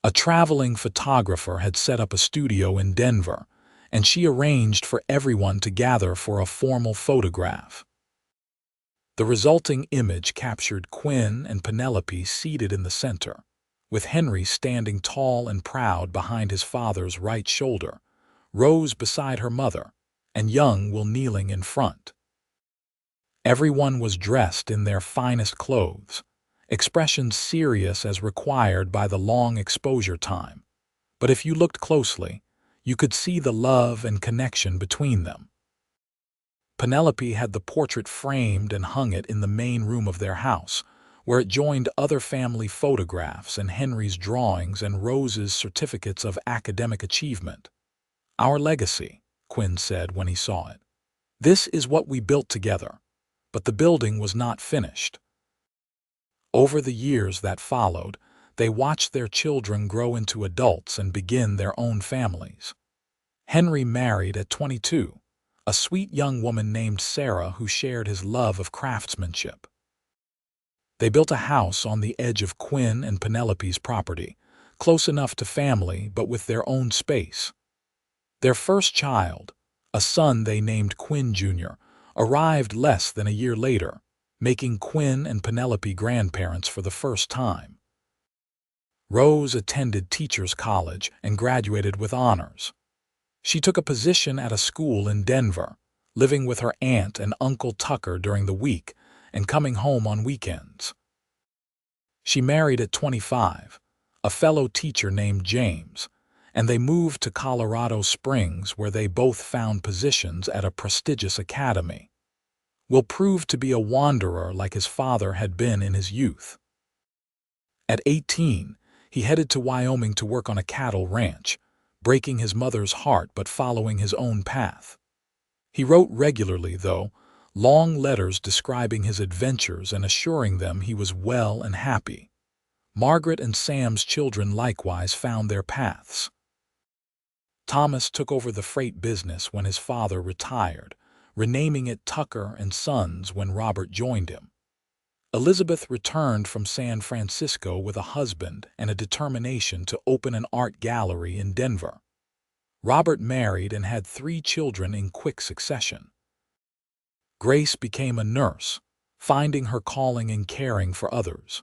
A traveling photographer had set up a studio in Denver, and she arranged for everyone to gather for a formal photograph. The resulting image captured Quinn and Penelope seated in the center, with Henry standing tall and proud behind his father's right shoulder, Rose beside her mother, and young Will kneeling in front. Everyone was dressed in their finest clothes, expressions serious as required by the long exposure time, but if you looked closely, you could see the love and connection between them. Penelope had the portrait framed and hung it in the main room of their house, where it joined other family photographs and Henry's drawings and Rose's certificates of academic achievement. "Our legacy," Quinn said when he saw it. "This is what we built together." But the building was not finished. Over the years that followed, they watched their children grow into adults and begin their own families. Henry married at 22, a sweet young woman named Sarah who shared his love of craftsmanship. They built a house on the edge of Quinn and Penelope's property, close enough to family but with their own space. Their first child, a son they named Quinn Jr., arrived less than a year later, making Quinn and Penelope grandparents for the first time. Rose attended teachers' college and graduated with honors. She took a position at a school in Denver, living with her aunt and Uncle Tucker during the week and coming home on weekends. She married at 25, a fellow teacher named James, and they moved to Colorado Springs where they both found positions at a prestigious academy. Will proved to be a wanderer like his father had been in his youth. At 18, he headed to Wyoming to work on a cattle ranch, breaking his mother's heart but following his own path. He wrote regularly, though, long letters describing his adventures and assuring them he was well and happy. Margaret and Sam's children likewise found their paths. Thomas took over the freight business when his father retired, renaming it Tucker and Sons when Robert joined him. Elizabeth returned from San Francisco with a husband and a determination to open an art gallery in Denver. Robert married and had 3 children in quick succession. Grace became a nurse, finding her calling in caring for others.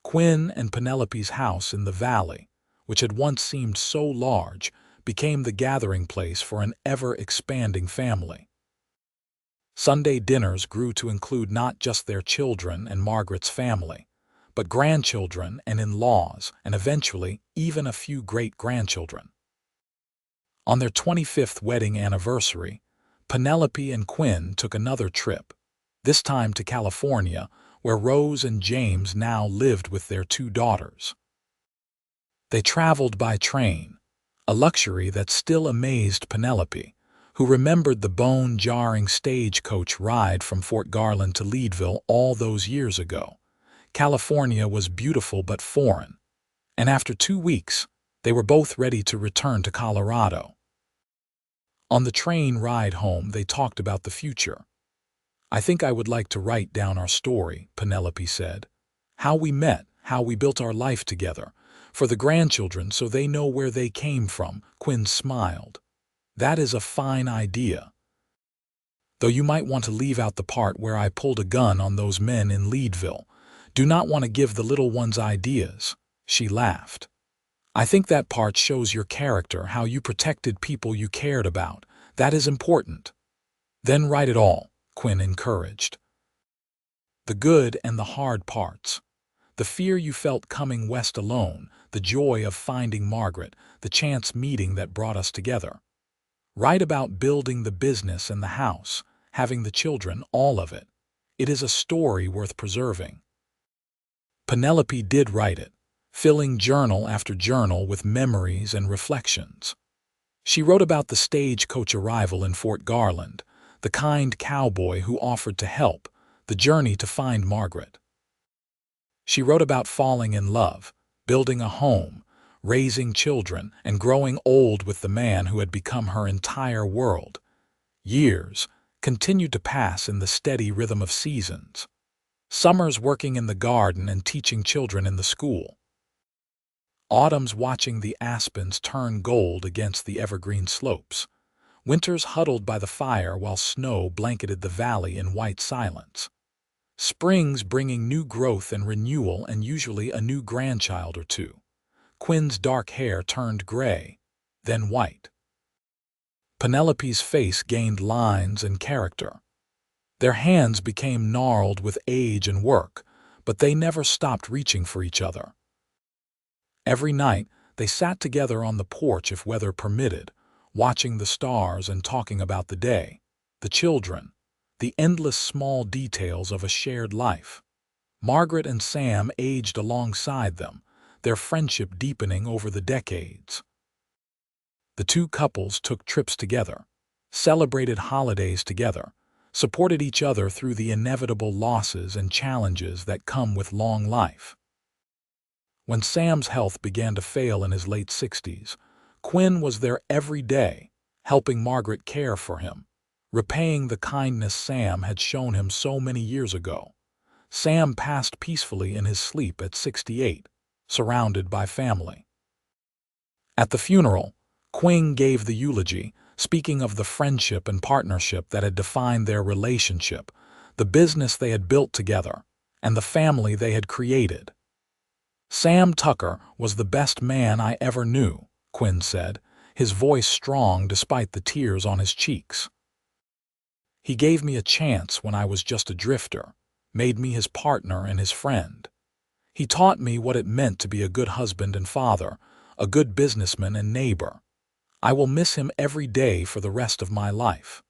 Quinn and Penelope's house in the valley, which had once seemed so large, became the gathering place for an ever-expanding family. Sunday dinners grew to include not just their children and Margaret's family, but grandchildren and in-laws, and eventually even a few great-grandchildren. On their 25th wedding anniversary, Penelope and Quinn took another trip, this time to California, where Rose and James now lived with their 2 daughters. They traveled by train, a luxury that still amazed Penelope, who remembered the bone-jarring stagecoach ride from Fort Garland to Leadville all those years ago. California was beautiful but foreign, and after 2 weeks, they were both ready to return to Colorado. On the train ride home, they talked about the future. "I think I would like to write down our story," Penelope said. "How we met, how we built our life together, for the grandchildren so they know where they came from." Quinn smiled. "That is a fine idea. Though you might want to leave out the part where I pulled a gun on those men in Leadville. Do not want to give the little ones ideas." She laughed. "I think that part shows your character, how you protected people you cared about. That is important." "Then write it all," Quinn encouraged. "The good and the hard parts. The fear you felt coming west alone, the joy of finding Margaret, the chance meeting that brought us together. Write about building the business and the house, having the children, all of it. It is a story worth preserving." Penelope did write it, filling journal after journal with memories and reflections. She wrote about the stagecoach arrival in Fort Garland, the kind cowboy who offered to help, the journey to find Margaret. She wrote about falling in love, building a home, raising children, and growing old with the man who had become her entire world. Years continued to pass in the steady rhythm of seasons. Summers working in the garden and teaching children in the school. Autumns watching the aspens turn gold against the evergreen slopes. Winters huddled by the fire while snow blanketed the valley in white silence. Springs bringing new growth and renewal, and usually a new grandchild or 2. Quinn's dark hair turned gray, then white. Penelope's face gained lines and character. Their hands became gnarled with age and work, but they never stopped reaching for each other. Every night, they sat together on the porch if weather permitted, watching the stars and talking about the day, the children, the endless small details of a shared life. Margaret and Sam aged alongside them, their friendship deepening over the decades. The 2 couples took trips together, celebrated holidays together, supported each other through the inevitable losses and challenges that come with long life. When Sam's health began to fail in his late 60s, Quinn was there every day, helping Margaret care for him, repaying the kindness Sam had shown him so many years ago. Sam passed peacefully in his sleep at 68, surrounded by family. At the funeral, Quinn gave the eulogy, speaking of the friendship and partnership that had defined their relationship, the business they had built together, and the family they had created. "Sam Tucker was the best man I ever knew," Quinn said, his voice strong despite the tears on his cheeks. "He gave me a chance when I was just a drifter, made me his partner and his friend. He taught me what it meant to be a good husband and father, a good businessman and neighbor. I will miss him every day for the rest of my life."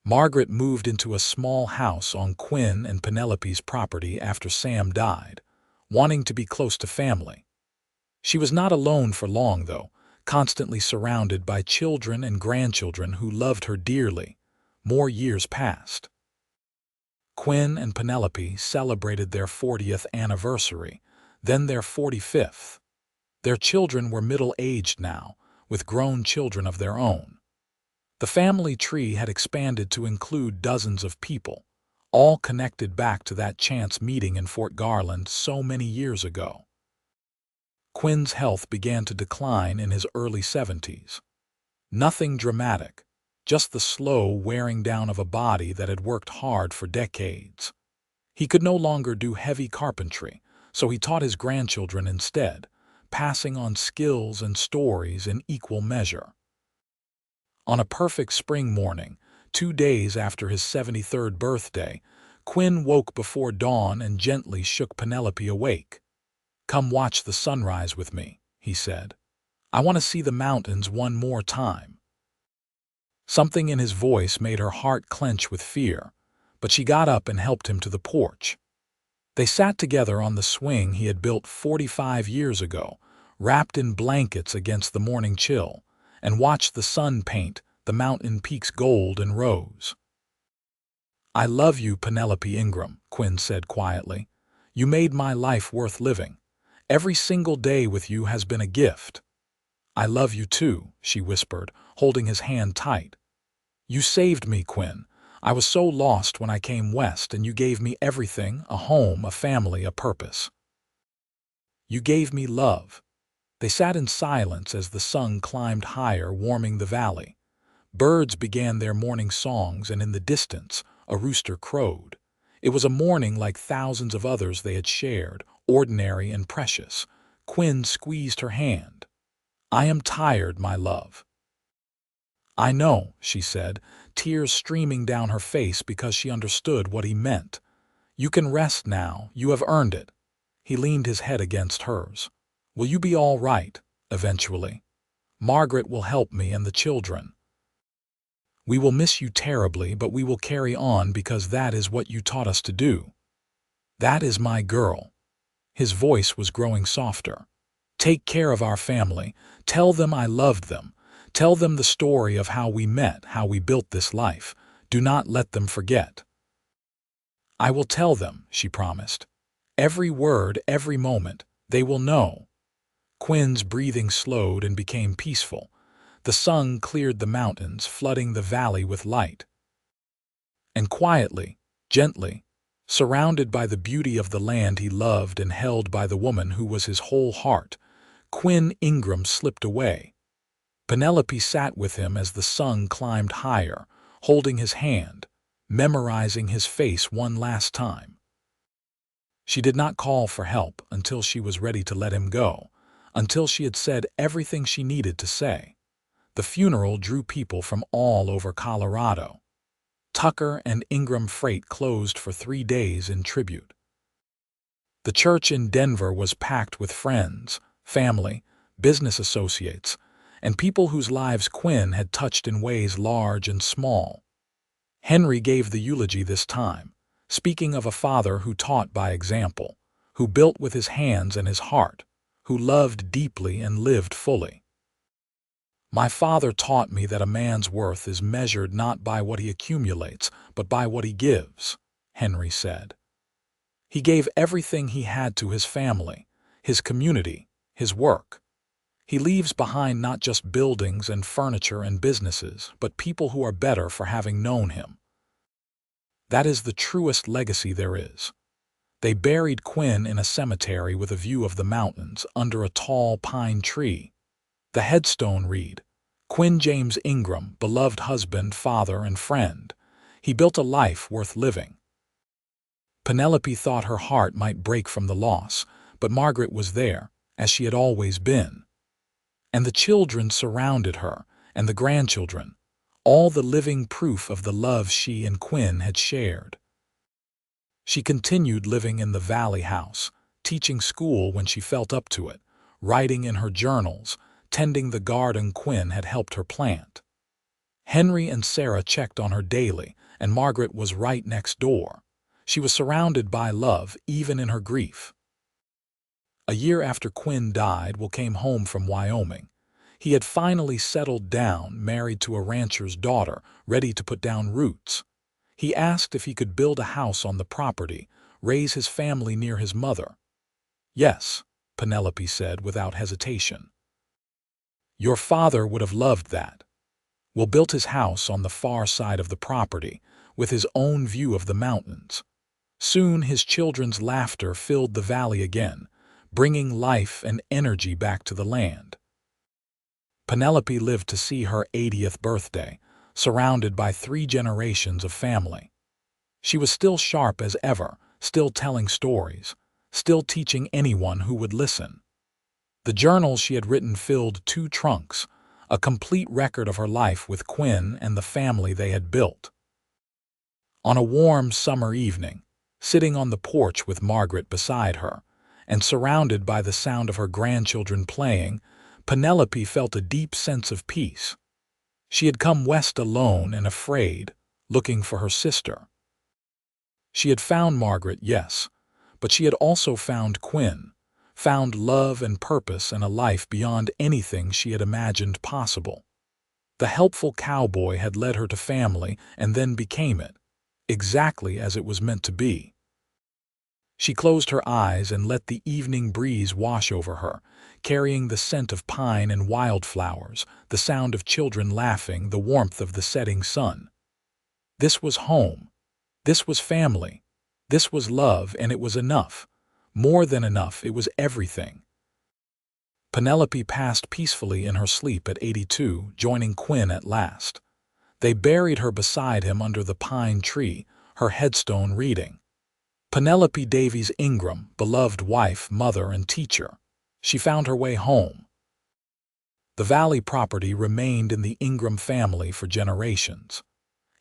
Margaret moved into a small house on Quinn and Penelope's property after Sam died, wanting to be close to family. She was not alone for long, though, constantly surrounded by children and grandchildren who loved her dearly. More years passed. Quinn and Penelope celebrated their 40th anniversary, then their 45th. Their children were middle-aged now, with grown children of their own. The family tree had expanded to include dozens of people, all connected back to that chance meeting in Fort Garland so many years ago. Quinn's health began to decline in his early 70s. Nothing dramatic, just the slow wearing down of a body that had worked hard for decades. He could no longer do heavy carpentry, so he taught his grandchildren instead, passing on skills and stories in equal measure. On a perfect spring morning, 2 days after his 73rd birthday, Quinn woke before dawn and gently shook Penelope awake. "Come watch the sunrise with me," he said. "I want to see the mountains one more time." Something in his voice made her heart clench with fear, but she got up and helped him to the porch. They sat together on the swing he had built 45 years ago, wrapped in blankets against the morning chill, and watched the sun paint the mountain peaks gold and rose. "I love you, Penelope Ingram," Quinn said quietly. "You made my life worth living. Every single day with you has been a gift." "I love you too," she whispered, holding his hand tight. "You saved me, Quinn. I was so lost when I came west, and you gave me everything: a home, a family, a purpose. You gave me love." They sat in silence as the sun climbed higher, warming the valley. Birds began their morning songs, and in the distance a rooster crowed. It was a morning like thousands of others they had shared, ordinary and precious. Quinn squeezed her hand. "I am tired, my love." "I know," she said, tears streaming down her face because she understood what he meant. "You can rest now. You have earned it." He leaned his head against hers. "Will you be all right, eventually? Margaret will help me and the children. We will miss you terribly, but we will carry on because that is what you taught us to do. That is my girl." His voice was growing softer. "Take care of our family. Tell them I loved them. Tell them the story of how we met, how we built this life. Do not let them forget." "I will tell them," she promised. "Every word, every moment. They will know." Quinn's breathing slowed and became peaceful. The sun cleared the mountains, flooding the valley with light. And quietly, gently, surrounded by the beauty of the land he loved and held by the woman who was his whole heart, Quinn Ingram slipped away. Penelope sat with him as the sun climbed higher, holding his hand, memorizing his face one last time. She did not call for help until she was ready to let him go, until she had said everything she needed to say. The funeral drew people from all over Colorado. Tucker and Ingram Freight closed for 3 days in tribute. The church in Denver was packed with friends, family, business associates, and people whose lives Quinn had touched in ways large and small. Henry gave the eulogy this time, speaking of a father who taught by example, who built with his hands and his heart, who loved deeply and lived fully. "My father taught me that a man's worth is measured not by what he accumulates, but by what he gives," Henry said. He gave everything he had to his family, his community, his work. He leaves behind not just buildings and furniture and businesses, but people who are better for having known him. That is the truest legacy there is. They buried Quinn in a cemetery with a view of the mountains under a tall pine tree. The headstone read, "Quinn James Ingram, beloved husband, father, and friend. He built a life worth living." Penelope thought her heart might break from the loss, but Margaret was there, as she had always been. And the children surrounded her, and the grandchildren, all the living proof of the love she and Quinn had shared. She continued living in the Valley House, teaching school when she felt up to it, writing in her journals, tending the garden Quinn had helped her plant. Henry and Sarah checked on her daily, and Margaret was right next door. She was surrounded by love, even in her grief. A year after Quinn died, Will came home from Wyoming. He had finally settled down, married to a rancher's daughter, ready to put down roots. He asked if he could build a house on the property, raise his family near his mother. "Yes," Penelope said without hesitation. "Your father would have loved that." Will built his house on the far side of the property, with his own view of the mountains. Soon his children's laughter filled the valley again, bringing life and energy back to the land. Penelope lived to see her 80th birthday, surrounded by 3 generations of family. She was still sharp as ever, still telling stories, still teaching anyone who would listen. The journals she had written filled 2 trunks, a complete record of her life with Quinn and the family they had built. On a warm summer evening, sitting on the porch with Margaret beside her, and surrounded by the sound of her grandchildren playing, Penelope felt a deep sense of peace. She had come west alone and afraid, looking for her sister. She had found Margaret, yes, but she had also found Quinn, found love and purpose and a life beyond anything she had imagined possible. The helpful cowboy had led her to family and then became it, exactly as it was meant to be. She closed her eyes and let the evening breeze wash over her, carrying the scent of pine and wildflowers, the sound of children laughing, the warmth of the setting sun. This was home. This was family. This was love, and it was enough. More than enough, it was everything. Penelope passed peacefully in her sleep at 82, joining Quinn at last. They buried her beside him under the pine tree, her headstone reading, Penelope Davies Ingram, beloved wife, mother, and teacher. She found her way home. The Valley property remained in the Ingram family for generations.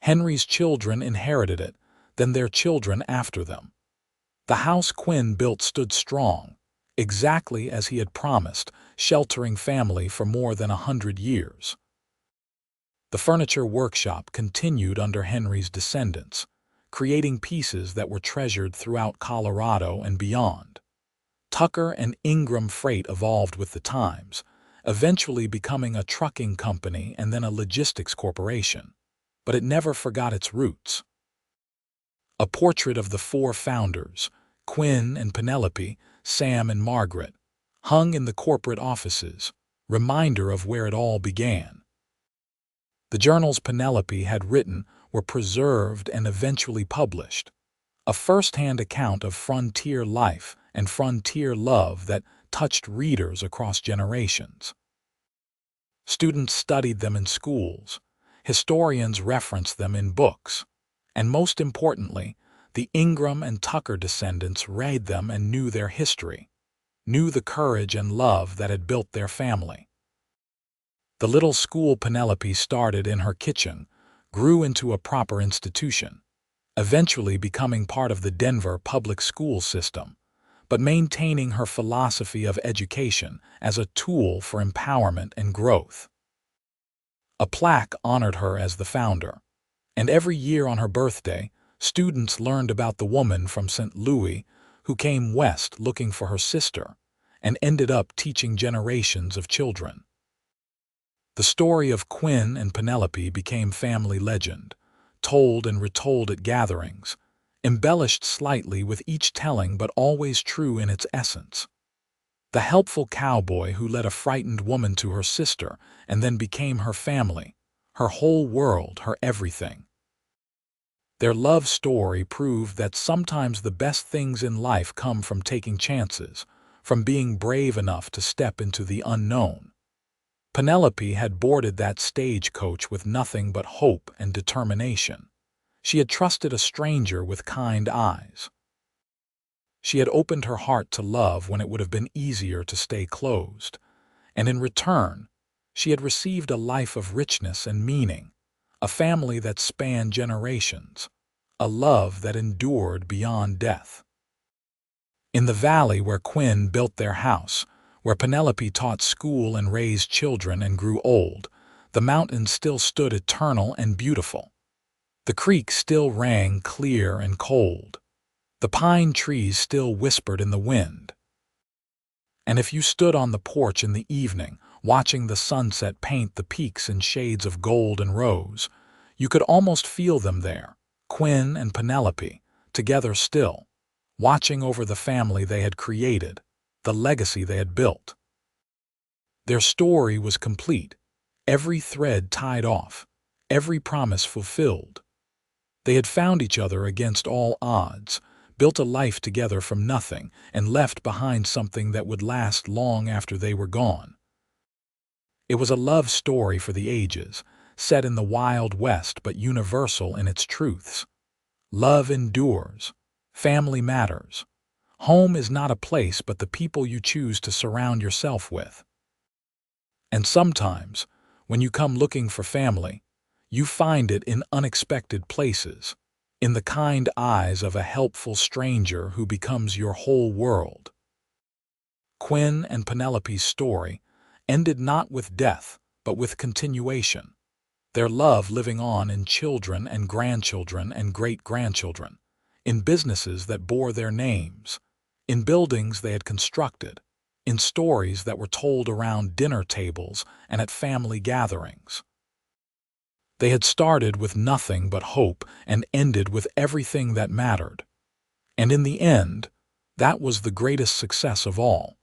Henry's children inherited it, then their children after them. The house Quinn built stood strong, exactly as he had promised, sheltering family for more than 100 years. The furniture workshop continued under Henry's descendants, creating pieces that were treasured throughout Colorado and beyond. Tucker and Ingram Freight evolved with the times, eventually becoming a trucking company and then a logistics corporation, but it never forgot its roots. A portrait of the four founders, Quinn and Penelope, Sam and Margaret, hung in the corporate offices, reminder of where it all began. The journals Penelope had written were preserved and eventually published, a first-hand account of frontier life and frontier love that touched readers across generations. Students studied them in schools, historians referenced them in books, and most importantly, the Ingram and Tucker descendants read them and knew their history, knew the courage and love that had built their family. The little school Penelope started in her kitchen grew into a proper institution, eventually becoming part of the Denver public school system, but maintaining her philosophy of education as a tool for empowerment and growth. A plaque honored her as the founder, and every year on her birthday, students learned about the woman from St. Louis who came west looking for her sister and ended up teaching generations of children. The story of Quinn and Penelope became family legend, told and retold at gatherings, embellished slightly with each telling but always true in its essence. The helpful cowboy who led a frightened woman to her sister and then became her family, her whole world, her everything. Their love story proved that sometimes the best things in life come from taking chances, from being brave enough to step into the unknown. Penelope had boarded that stagecoach with nothing but hope and determination. She had trusted a stranger with kind eyes. She had opened her heart to love when it would have been easier to stay closed, and in return, she had received a life of richness and meaning, a family that spanned generations, a love that endured beyond death. In the valley where Quinn built their house, where Penelope taught school and raised children and grew old, the mountains still stood eternal and beautiful. The creek still rang clear and cold. The pine trees still whispered in the wind. And if you stood on the porch in the evening, watching the sunset paint the peaks in shades of gold and rose, you could almost feel them there, Quinn and Penelope, together still, watching over the family they had created, the legacy they had built. Their story was complete, every thread tied off, every promise fulfilled. They had found each other against all odds, built a life together from nothing, and left behind something that would last long after they were gone. It was a love story for the ages, set in the Wild West but universal in its truths. Love endures. Family matters. Home is not a place but the people you choose to surround yourself with. And sometimes, When you come looking for family, you find it in unexpected places, in the kind eyes of a helpful stranger who becomes your whole world. Quinn and Penelope's story ended not with death, but with continuation, their love living on in children and grandchildren and great-grandchildren, in businesses that bore their names, in buildings they had constructed, in stories that were told around dinner tables and at family gatherings. They had started with nothing but hope and ended with everything that mattered. And in the end, that was the greatest success of all.